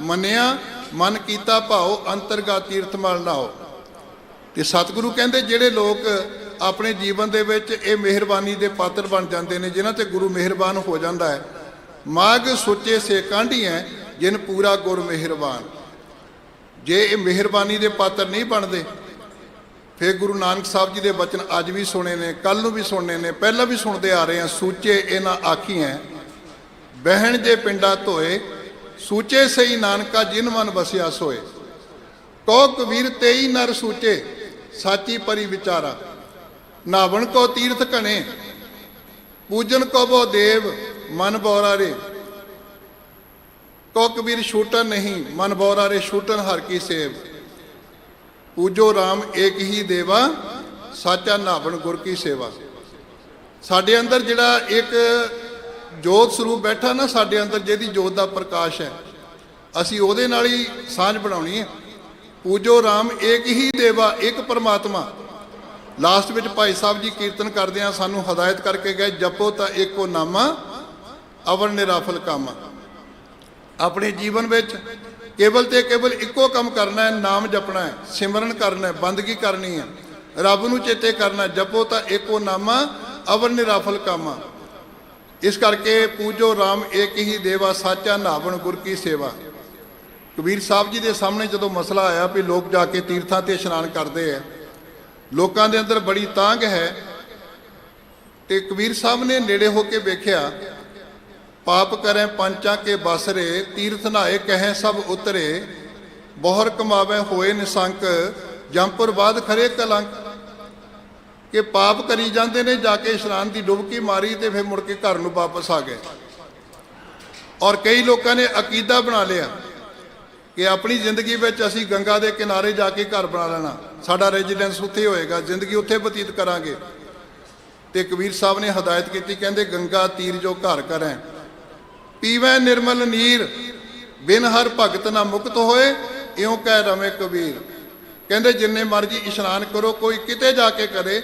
ਮੰਨਿਆ, ਮਨ ਕੀਤਾ ਭਾਉ, ਅੰਤਰਗਤ ਤੀਰਥ ਮਲ ਨਾਓ। ਤੇ ਸਤਿਗੁਰੂ ਕਹਿੰਦੇ ਜਿਹੜੇ ਲੋਕ ਆਪਣੇ ਜੀਵਨ ਦੇ ਵਿੱਚ ਇਹ ਮਿਹਰਬਾਨੀ ਦੇ ਪਾਤਰ ਬਣ ਜਾਂਦੇ ਨੇ, ਜਿਨ੍ਹਾਂ ਤੇ ਗੁਰੂ ਮਿਹਰਬਾਨ ਹੋ ਜਾਂਦਾ ਹੈ, ਮਾਗ ਸੁੱਚੇ ਸੇ ਕਾਂਢੀਐ ਜਿਨ ਪੂਰਾ ਗੁਰ ਮਿਹਰਬਾਨ। ਜੇ ਇਹ ਮਿਹਰਬਾਨੀ ਦੇ ਪਾਤਰ ਨਹੀਂ ਬਣਦੇ, ਫਿਰ ਗੁਰੂ ਨਾਨਕ ਸਾਹਿਬ ਜੀ ਦੇ ਬਚਨ ਅੱਜ ਵੀ ਸੁਣੇ ਨੇ, ਕੱਲ ਨੂੰ ਵੀ ਸੁਣਨੇ ਨੇ, ਪਹਿਲਾਂ ਵੀ ਸੁਣਦੇ ਆ ਰਹੇ ਹਾਂ। ਸੂਚੇ ਇਹਨਾਂ ਆਖੀਐ ਬਹਿਣ ਜੇ ਪਿੰਡਾ ਧੋਏ, ਸੂਚੇ ਸਈ ਨਾਨਕਾ ਜਿਨ ਮਨ ਵਸਿਆ ਸੋਏ। ਕੋ ਕਬੀਰ ਤੇਈ ਨਰ ਸੂਚੇ, ਸਾਚੀ ਪਰੀ ਵਿਚਾਰਾ। ਨਾਵਣ ਕੋ ਤੀਰਥ ਘਣੇ, ਪੂਜਨ ਕੋ ਬੋ ਦੇਵ, ਮਨ ਬੋਰਾ ਰੇ। ਕੋ ਕਬੀਰ ਛੂਟਨ ਨਹੀਂ, ਮਨ ਬੋਰਾ ਰੇ ਛੂਟਨ ਹਰ ਕੀ ਸੇਵ। ਪੂਜੋ ਰਾਮ ਏਕ ਹੀ ਦੇਵਾ, ਸਾਚਾ ਨਾਵਣ ਗੁਰ ਕੀ ਸੇਵਾ। ਸਾਡੇ ਅੰਦਰ ਜਿਹੜਾ ਇੱਕ ਜੋਤ ਸਰੂਪ ਬੈਠਾ ਨਾ, ਸਾਡੇ ਅੰਦਰ ਜਿਹਦੀ ਜੋਤ ਦਾ ਪ੍ਰਕਾਸ਼ ਹੈ, ਅਸੀਂ ਉਹਦੇ ਨਾਲ ਹੀ ਸਾਂਝ ਬਣਾਉਣੀ ਹੈ। ਪੂਜੋ ਰਾਮ ਏਕ ਹੀ ਦੇਵਾ, ਇੱਕ ਪਰਮਾਤਮਾ। ਲਾਸਟ ਵਿੱਚ ਭਾਈ ਸਾਹਿਬ ਜੀ ਕੀਰਤਨ ਕਰਦੇ ਆ, ਸਾਨੂੰ ਹਦਾਇਤ ਕਰਕੇ ਗਏ, ਜਪੋ ਤਾਂ ਏਕੋ ਨਾਮਾ, ਅਵਰ ਨਿਰਾਫਲ ਕਾਮਾ। ਆਪਣੇ ਜੀਵਨ ਵਿੱਚ ਕੇਵਲ ਤੇ ਕੇਵਲ ਇੱਕੋ ਕੰਮ ਕਰਨਾ ਹੈ, ਨਾਮ ਜਪਣਾ ਹੈ, ਸਿਮਰਨ ਕਰਨਾ ਹੈ, ਬੰਦਗੀ ਕਰਨੀ ਹੈ, ਰੱਬ ਨੂੰ ਚੇਤੇ ਕਰਨਾ। ਜਪੋ ਤਾਂ ਏਕੋ ਨਾਮਾ, ਅਵਰ ਨਿਰਾਫਲ ਕਾਮਾ। ਇਸ ਕਰਕੇ ਪੂਜੋ ਰਾਮ ਏਕ ਹੀ ਦੇਵਾ, ਸਾਚਾ ਨਾਵਣ ਗੁਰ ਕੀ ਸੇਵਾ। ਕਬੀਰ ਸਾਹਿਬ ਜੀ ਦੇ ਸਾਹਮਣੇ ਜਦੋਂ ਮਸਲਾ ਆਇਆ ਵੀ ਲੋਕ ਜਾ ਕੇ ਤੀਰਥਾਂ ਤੇ ਇਸ਼ਨਾਨ ਕਰਦੇ ਹੈ, ਲੋਕਾਂ ਦੇ ਅੰਦਰ ਬੜੀ ਤਾਂਘ ਹੈ, ਤੇ ਕਬੀਰ ਸਾਹਿਬ ਨੇ ਨੇੜੇ ਹੋ ਕੇ ਵੇਖਿਆ। ਪਾਪ ਕਰੇ ਪੰਚਾਂ ਕੇ ਬਸਰੇ, ਤੀਰਥ ਨਹਾਏ ਕਹੇ ਸਭ ਉਤਰੇ। ਬਹੁਰ ਕਮਾਵੇ ਹੋਏ ਨਿਸੰਕ, ਜੰਪੁਰ ਬਾਦ ਖਰੇ ਕਲੰਕ। ਕਿ ਪਾਪ ਕਰੀ ਜਾਂਦੇ ਨੇ, ਜਾ ਕੇ ਇਸ਼ਨਾਨ ਦੀ ਡੁਬਕੀ ਮਾਰੀ ਤੇ ਫਿਰ ਮੁੜ ਕੇ ਘਰ ਨੂੰ ਵਾਪਸ ਆ ਗਏ। ਔਰ ਕਈ ਲੋਕਾਂ ਨੇ ਅਕੀਦਾ ਬਣਾ ਲਿਆ ਕਿ ਆਪਣੀ ਜ਼ਿੰਦਗੀ ਵਿੱਚ ਅਸੀਂ ਗੰਗਾ ਦੇ ਕਿਨਾਰੇ ਜਾ ਕੇ ਘਰ ਬਣਾ ਲੈਣਾ, ਸਾਡਾ ਰੈਜ਼ੀਡੈਂਸ ਉੱਥੇ ਹੋਏਗਾ, ਜ਼ਿੰਦਗੀ ਉੱਥੇ ਬਤੀਤ ਕਰਾਂਗੇ। ਤੇ ਕਬੀਰ ਸਾਹਿਬ ਨੇ ਹਦਾਇਤ ਕੀਤੀ, ਕਹਿੰਦੇ ਗੰਗਾ ਤੀਰ ਜੋ ਘਰ ਕਰੈ, ਪੀਵੈ ਨਿਰਮਲ ਨੀਰ, ਬਿਨ ਹਰ ਭਗਤ ਨਾ ਮੁਕਤ ਹੋਏ, ਇਉਂ ਕਹਿ ਰਵੇਂ ਕਬੀਰ। ਕਹਿੰਦੇ ਜਿੰਨੇ ਮਰਜੀ ਇਸ਼ਨਾਨ ਕਰੋ, ਕੋਈ ਕਿਤੇ ਜਾ ਕੇ ਕਰੇ,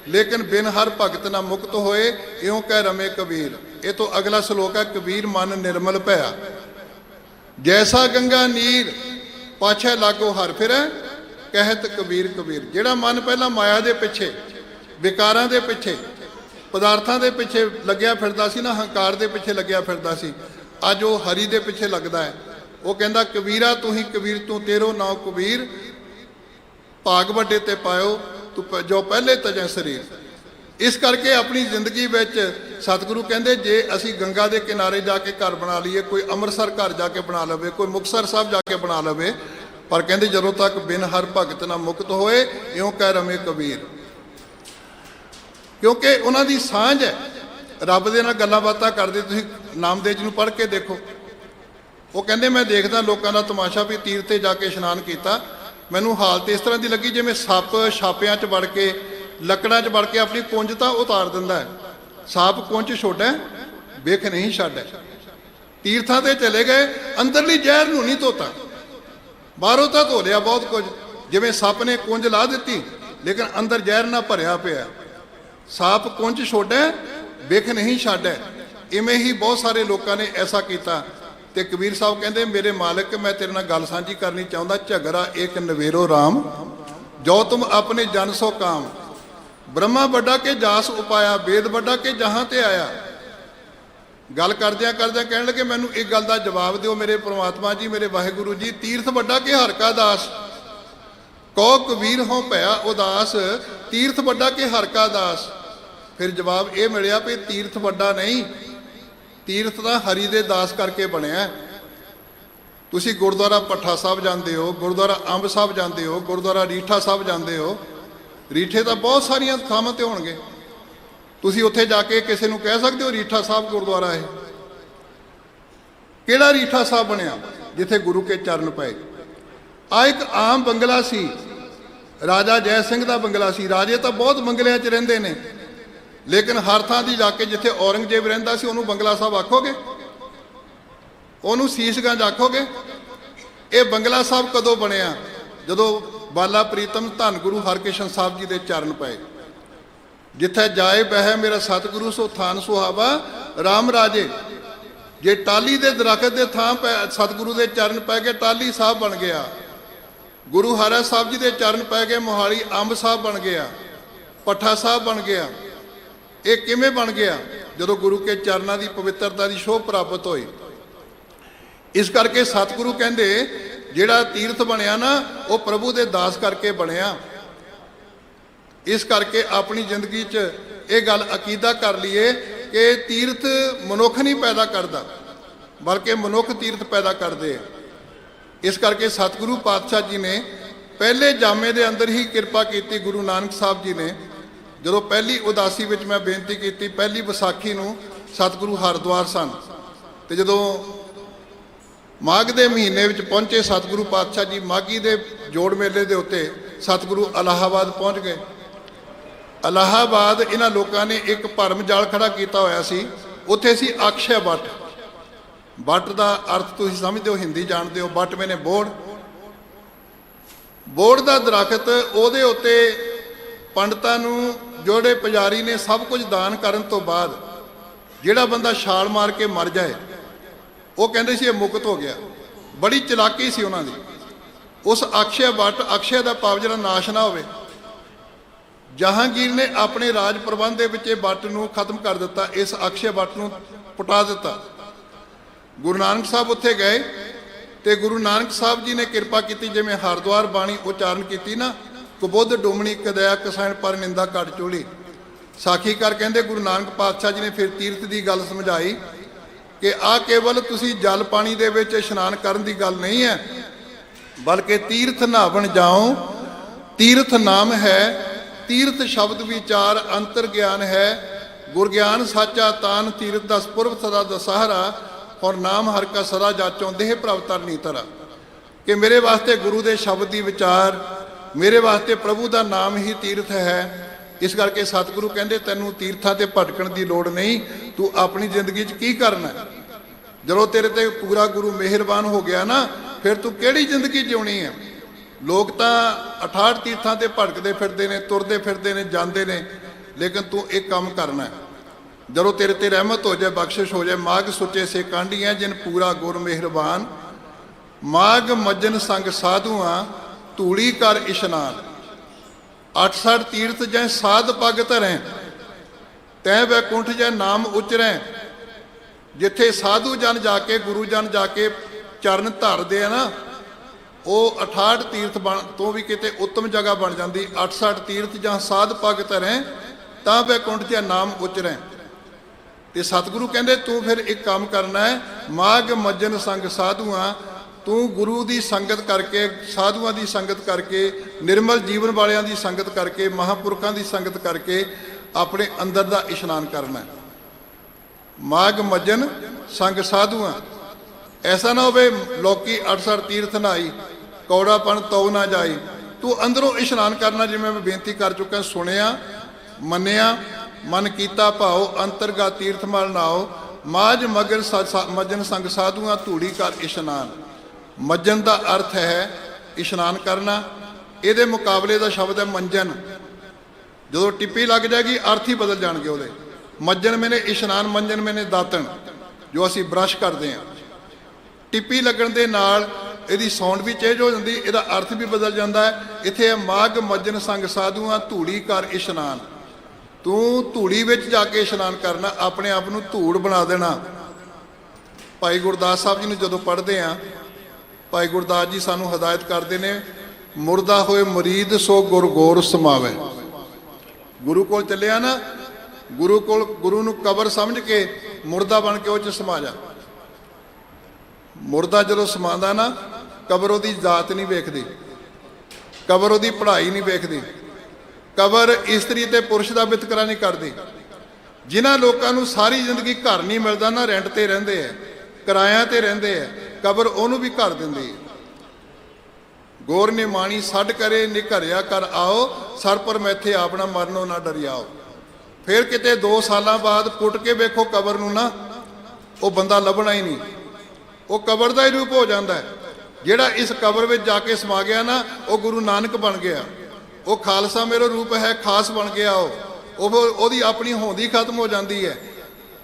ਲੇਕਿਨ ਬਿਨ ਹਰ ਭਗਤ ਨਾ ਮੁਕਤ ਹੋਏ, ਇਉਂ ਕਹਿ ਰਵੇਂ ਕਬੀਰ। ਇਹ ਤੋਂ ਅਗਲਾ ਸ਼ਲੋਕ ਹੈ, ਕਬੀਰ ਮਨ ਨਿਰਮਲ ਭਇਆ, ਜੈਸਾ ਗੰਗਾ ਨੀਰ, ਪਾਛੈ ਲਾਗੋ ਹਰ ਫਿਰੈ, ਕਹਿਤ ਕਬੀਰ ਕਬੀਰ। ਜਿਹੜਾ ਮਨ ਪਹਿਲਾਂ ਮਾਇਆ ਦੇ ਪਿੱਛੇ, ਵਿਕਾਰਾਂ ਦੇ ਪਿੱਛੇ, ਪਦਾਰਥਾਂ ਦੇ ਪਿੱਛੇ ਲੱਗਿਆ ਫਿਰਦਾ ਸੀ ਨਾ, ਹੰਕਾਰ ਦੇ ਪਿੱਛੇ ਲੱਗਿਆ ਫਿਰਦਾ ਸੀ, ਅੱਜ ਉਹ ਹਰੀ ਦੇ ਪਿੱਛੇ ਲੱਗਦਾ ਹੈ। ਉਹ ਕਹਿੰਦਾ ਕਬੀਰਾ ਤੂੰ ਹੀ ਕਬੀਰ ਤੂੰ, ਤੇਰੋ ਨਾਉ ਕਬੀਰ, ਭਾਗ ਵੱਡੇ ਤੇ ਪਾਇਓ ਤੂੰ ਜੋ ਪਹਿਲੇ ਤਜੈ ਸਰੀਰ। ਇਸ ਕਰਕੇ ਆਪਣੀ ਜ਼ਿੰਦਗੀ ਵਿੱਚ ਸਤਿਗੁਰੂ ਕਹਿੰਦੇ ਜੇ ਅਸੀਂ ਗੰਗਾ ਦੇ ਕਿਨਾਰੇ ਜਾ ਕੇ ਘਰ ਬਣਾ ਲਈਏ, ਕੋਈ ਅੰਮ੍ਰਿਤਸਰ ਘਰ ਜਾ ਕੇ ਬਣਾ ਲਵੇ, ਕੋਈ ਮੁਕਤਸਰ ਸਾਹਿਬ ਜਾ ਕੇ ਬਣਾ ਲਵੇ, ਪਰ ਕਹਿੰਦੇ ਜਦੋਂ ਤੱਕ ਬਿਨ ਹਰ ਭਗਤ ਨਾ ਮੁਕਤ ਹੋਏ, ਇਉਂ ਕਹਿ ਰਵੇਂ ਕਬੀਰ। क्योंकि उन्हां दी सांझ है, रब दे नाल गल्लां बातां करदे। तुसीं नामदेव जी नूं पढ़ के देखो, वो कहंदे मैं देखदा लोकां दा तमाशा भी तीर्थ ते जाके इशनान कीता, मैनूं हालत इस तरह की लगी जिवें सप छापियां च वड़ के लकड़ां च वड़ के अपनी पुंज तां उतार दिंदा है, साप पुंज छोड़ै बेख नहीं छड्डै। तीर्थां ते चले गए, अंदरली जहर नूं नहीं धोता, बाहरों तां धो लिया बहुत कुछ, जिवें सप ने कुंज ला दित्ती लेकिन अंदर जहर ना भरिया पिया। साप कुंज छोड़ै बेख नहीं छड्डै। इवें ही बहुत सारे लोगों ने ऐसा किया। ते कबीर साहब कहते मेरे मालिक मैं तेरे नाल गल सांझी करनी चाहुंदा, झगड़ा एक नवेरो राम, जो तुम अपने जन सो काम, ब्रह्मा बड़ा के जास उपाया, वेद बड़ा के जहां ते आया। गल करदियां करदियां कहण लगे मैनूं एक गल दा जवाब दिओ मेरे परमात्मा जी, मेरे वाहिगुरू जी, तीर्थ बड़ा के हर का दास, कहो कबीर हों भया उदास, तीर्थ बड़ा के हर का दास। फिर जवाब ये मिलिया भी तीर्थ बड़ा नहीं, तीर्थ तां हरि दे दास करके बनिया। तुसीं गुरुद्वारा भट्ठा साहब जाते हो, गुरुद्वारा अंब साहब जाते हो, गुरुद्वारा रीठा साहब जाते हो, रीठे तो बहुत सारिया थावां ते होणगे, तुसीं उत्थे जाके किसी नूं कह सकते हो रीठा साहब गुरुद्वारा है? किहड़ा रीठा साहब बनिया? जिथे गुरु के चरण पए। आ एक आम बंगला सी, राजा जय सिंह का बंगला सी। राजे तो बहुत बंगलियां च रहिंदे ने, लेकिन हर थां दी जाके जिथे औरंगजेब रहिंदा सी उहनूं बंगला साहब आखोगे? उहनूं सीसगंज आखोगे? ये बंगला साहब कदों बनिया? जदों बाला प्रीतम धन गुरु हरकृष्ण साहब जी के चरण पए। जिथे जाए बह मेरा सतगुरु सो थान सुहावा, राम राजे। जे टाली दे दरखत के थां सतगुरु के चरण पै गए, टाली साहब बन गया। गुरु हरा साहब जी के चरण पै गए, मोहाली अंब साहब बन गया, पट्ठा साहब बन गया। ये किवें बन गया? जदों गुरु के चरणों की पवित्रता की शोभ प्राप्त हुई। इस करके सतगुरु कहते जिहड़ा तीर्थ बनया ना वो प्रभु के दास करके बनया। इस करके अपनी जिंदगी च ये गल अकीदा कर लीए कि तीर्थ मनुख नहीं पैदा करता, बल्कि मनुख तीर्थ पैदा करते हैं। इस करके सतगुरु पातशाह जी ने पहले जामे के अंदर ही कृपा की। गुरु नानक साहब जी ने जो पहली उदासी में मैं बेनती की, पहली विसाखी नूं सतगुरु हरिद्वार सन, तो जो माघ के महीने में पहुंचे सतगुरु पातशाह जी माघी के जोड़ मेले के उत्ते सतगुरु इलाहाबाद पहुंच गए। इलाहाबाद इन्हां लोगों ने एक भरम जाल खड़ा किया होया सी। उत्थे सी अक्षय वट। वट का अर्थ तुसीं समझते हो, हिंदी जानते हो। वट मैंने बोड़, बोड़ का दरखत, उहदे उत्ते पंडितां नूं जोड़े पुजारी ने सब कुछ दान करन तो बाद जिहड़ा बंदा छाल मार के मर जाए वो कहते सी मुक्त हो गया। बड़ी चलाकी सी उन्हां दी। उस अक्षय वट, अक्षय का भाव जिहड़ा नाश ना होवे, जहांगीर ने अपने राज प्रबंध दे विच वट नूं खत्म कर दिता। इस अक्षय वट नूं पुटा दिता। गुरु नानक साहब उत्थे गए तो गुरु नानक साहब जी ने कृपा की, जिवें हरिद्वार बाणी उचारण की ना, कुबुद्ध डुमणी कदया कसायण पर निंदा घट चोली। साखी कर कहते गुरु नानक पातशाह जी ने फिर तीर्थ की गल समझाई कि आ केवल तुसी जल पानी दे विच इशनान करन दी गल नहीं है, बल्कि तीर्थ नहावन जाओ, तीर्थ नाम है, तीर्थ शब्द विचार अंतर ज्ञान है, गुर ज्ञान साचा तान तीर्थ दस पुरब सदा दशहरा, और नाम हर का सदा जाचों देह प्रभ तरनी तरा। कि मेरे वास्ते गुरु के शब्द की विचार, मेरे वास्ते प्रभु का नाम ही तीर्थ है। इस करके सतगुरु कहते तैनूं तीर्थां ते भटकण की लोड़ नहीं, तू अपनी जिंदगी च की करना। जदों तेरे ते पूरा गुरु मेहरबान हो गया ना, फिर तू किहड़ी जिंदगी जिउणी है। लोग तो 68 तीर्थां ते भटकते फिरते हैं, तुरते फिरते हैं, जाते हैं, लेकिन तू एक काम करना है। जदों तेरे ते रहमत हो जाए, बख्शिश हो जाए, माघ सुचे से कांडियां जिन पूरा गुर मेहरबान, माघ मज्जन संग साधुआं धूड़ी कर इशनान। 68 तीर्थ जै साध पग धरें, तै वैकुंठ जै नाम उचरें। जिथे साधु जन जाके गुरु जन जाके चरण धरते हैं ना, वो 68 तीर्थ बन तो भी किते उत्तम जगह बन जाती। 68 तीर्थ जहाँ साध पग धरें तां वैकुंठ जै नाम उचरें। तो सतगुरु कहते तू फिर एक काम करना है, माघ मज्जन संग साधुआं, तू गुरु की संगत करके, साधुआं की संगत करके, निर्मल जीवन वालियां की संगत करके, महापुरखों की संगत करके ਆਪਣੇ ਅੰਦਰ ਦਾ ਇਸ਼ਨਾਨ ਕਰਨਾ ਹੈ। ਮਾਘ ਮੱਜਨ ਸੰਗ ਸਾਧੂਆਂ, ਐਸਾ ਨਾ ਹੋਵੇ ਲੋਕੀ 68 ਤੀਰਥ ਨਹਾਈ ਕੌੜਾਪਣ ਤਉ ਨਾ ਜਾਈ। ਤੂੰ ਅੰਦਰੋਂ ਇਸ਼ਨਾਨ ਕਰਨਾ, ਜਿਵੇਂ ਮੈਂ ਬੇਨਤੀ ਕਰ ਚੁੱਕਾ, ਸੁਣਿਆ ਮੰਨਿਆ ਮਨ ਕੀਤਾ ਭਾਉ ਅੰਤਰਗਾ ਤੀਰਥ ਮਲ ਨਾਓ। ਮਾਝ ਮਗਨ ਮੱਜਨ ਸੰਗ ਸਾਧੂਆਂ ਧੂੜੀ ਕਰ ਇਸ਼ਨਾਨ। ਮੱਜਨ ਦਾ ਅਰਥ ਹੈ ਇਸ਼ਨਾਨ ਕਰਨਾ। ਇਹਦੇ ਮੁਕਾਬਲੇ ਦਾ ਸ਼ਬਦ ਹੈ ਮੰਜਨ। ਜਦੋਂ ਟਿੱਪੀ ਲੱਗ ਜਾਏਗੀ ਅਰਥ ਹੀ ਬਦਲ ਜਾਣਗੇ ਉਹਦੇ। ਮੱਜਨ ਮੈਨੇ ਇਸ਼ਨਾਨ, ਮੰਜਨ ਮੈਨੇ ਦਾਤਣ, ਜੋ ਅਸੀਂ ਬ੍ਰਸ਼ ਕਰਦੇ ਹਾਂ। ਟਿੱਪੀ ਲੱਗਣ ਦੇ ਨਾਲ ਇਹਦੀ ਸਾਊਂਡ ਵੀ ਚੇਂਜ ਹੋ ਜਾਂਦੀ, ਇਹਦਾ ਅਰਥ ਵੀ ਬਦਲ ਜਾਂਦਾ ਹੈ। ਇੱਥੇ ਹੈ ਮਾਘ ਮੱਜਨ ਸੰਗ ਸਾਧੂਆਂ ਧੂੜੀ ਕਰ ਇਸ਼ਨਾਨ। ਤੂੰ ਧੂੜੀ ਵਿੱਚ ਜਾ ਕੇ ਇਸ਼ਨਾਨ ਕਰਨਾ, ਆਪਣੇ ਆਪ ਨੂੰ ਧੂੜ ਬਣਾ ਦੇਣਾ। ਭਾਈ ਗੁਰਦਾਸ ਸਾਹਿਬ ਜੀ ਨੂੰ ਜਦੋਂ ਪੜ੍ਹਦੇ ਹਾਂ, ਭਾਈ ਗੁਰਦਾਸ ਜੀ ਸਾਨੂੰ ਹਦਾਇਤ ਕਰਦੇ ਨੇ, ਮੁਰਦਾ ਹੋਏ ਮੁਰੀਦ ਸੋ ਗੁਰ ਗੋਰ ਸਮਾਵੇ। ਗੁਰੂ ਕੋਲ ਚੱਲਿਆ ਨਾ, ਗੁਰੂ ਕੋਲ, ਗੁਰੂ ਨੂੰ ਕਬਰ ਸਮਝ ਕੇ ਮੁਰਦਾ ਬਣ ਕੇ ਉਹ 'ਚ ਸਮਾ ਜਾ। ਮੁਰਦਾ ਜਦੋਂ ਸਮਾਉਂਦਾ ਨਾ, ਕਬਰ ਉਹਦੀ ਜਾਤ ਨਹੀਂ ਵੇਖਦੀ, ਕਬਰ ਉਹਦੀ ਪੜ੍ਹਾਈ ਨਹੀਂ ਵੇਖਦੀ, ਕਬਰ ਇਸਤਰੀ ਤੇ ਪੁਰਸ਼ ਦਾ ਵਿਤਕਰਾ ਨਹੀਂ ਕਰਦੀ। ਜਿਨ੍ਹਾਂ ਲੋਕਾਂ ਨੂੰ ਸਾਰੀ ਜ਼ਿੰਦਗੀ ਘਰ ਨਹੀਂ ਮਿਲਦਾ ਨਾ, ਰੈਂਟ ਤੇ ਰਹਿੰਦੇ ਹੈ, ਕਿਰਾਇਆਂ ਤੇ ਰਹਿੰਦੇ ਹੈ, ਕਬਰ ਉਹਨੂੰ ਵੀ ਘਰ ਦਿੰਦੀ ਹੈ। ਗੋਰ ਨੇ ਮਾਣੀ ਛੱਡ ਕਰੇ ਨਿਘਰਿਆ ਕਰ ਆਓ, ਸਰ ਪਰ ਮੈਥੇ ਆਪਣਾ ਮਰਨੋਂ ਨਾ ਡਰਿਆਓ। ਫਿਰ ਕਿਤੇ 2 ਸਾਲਾਂ ਬਾਅਦ ਪੁੱਟ ਕੇ ਵੇਖੋ ਕਬਰ ਨੂੰ ਨਾ, ਉਹ ਬੰਦਾ ਲੱਭਣਾ ਹੀ ਨਹੀਂ, ਉਹ ਕਬਰ ਦਾ ਹੀ ਰੂਪ ਹੋ ਜਾਂਦਾ ਹੈ। ਜਿਹੜਾ ਇਸ ਕਬਰ ਵਿੱਚ ਜਾ ਕੇ ਸਮਾ ਗਿਆ ਨਾ, ਉਹ ਗੁਰੂ ਨਾਨਕ ਬਣ ਗਿਆ। ਉਹ ਖਾਲਸਾ ਮੇਰਾ ਰੂਪ ਹੈ, ਖਾਸ ਬਣ ਗਿਆ। ਉਹ ਉਹਦੀ ਆਪਣੀ ਹੋਂਦੀ ਖਤਮ ਹੋ ਜਾਂਦੀ ਹੈ।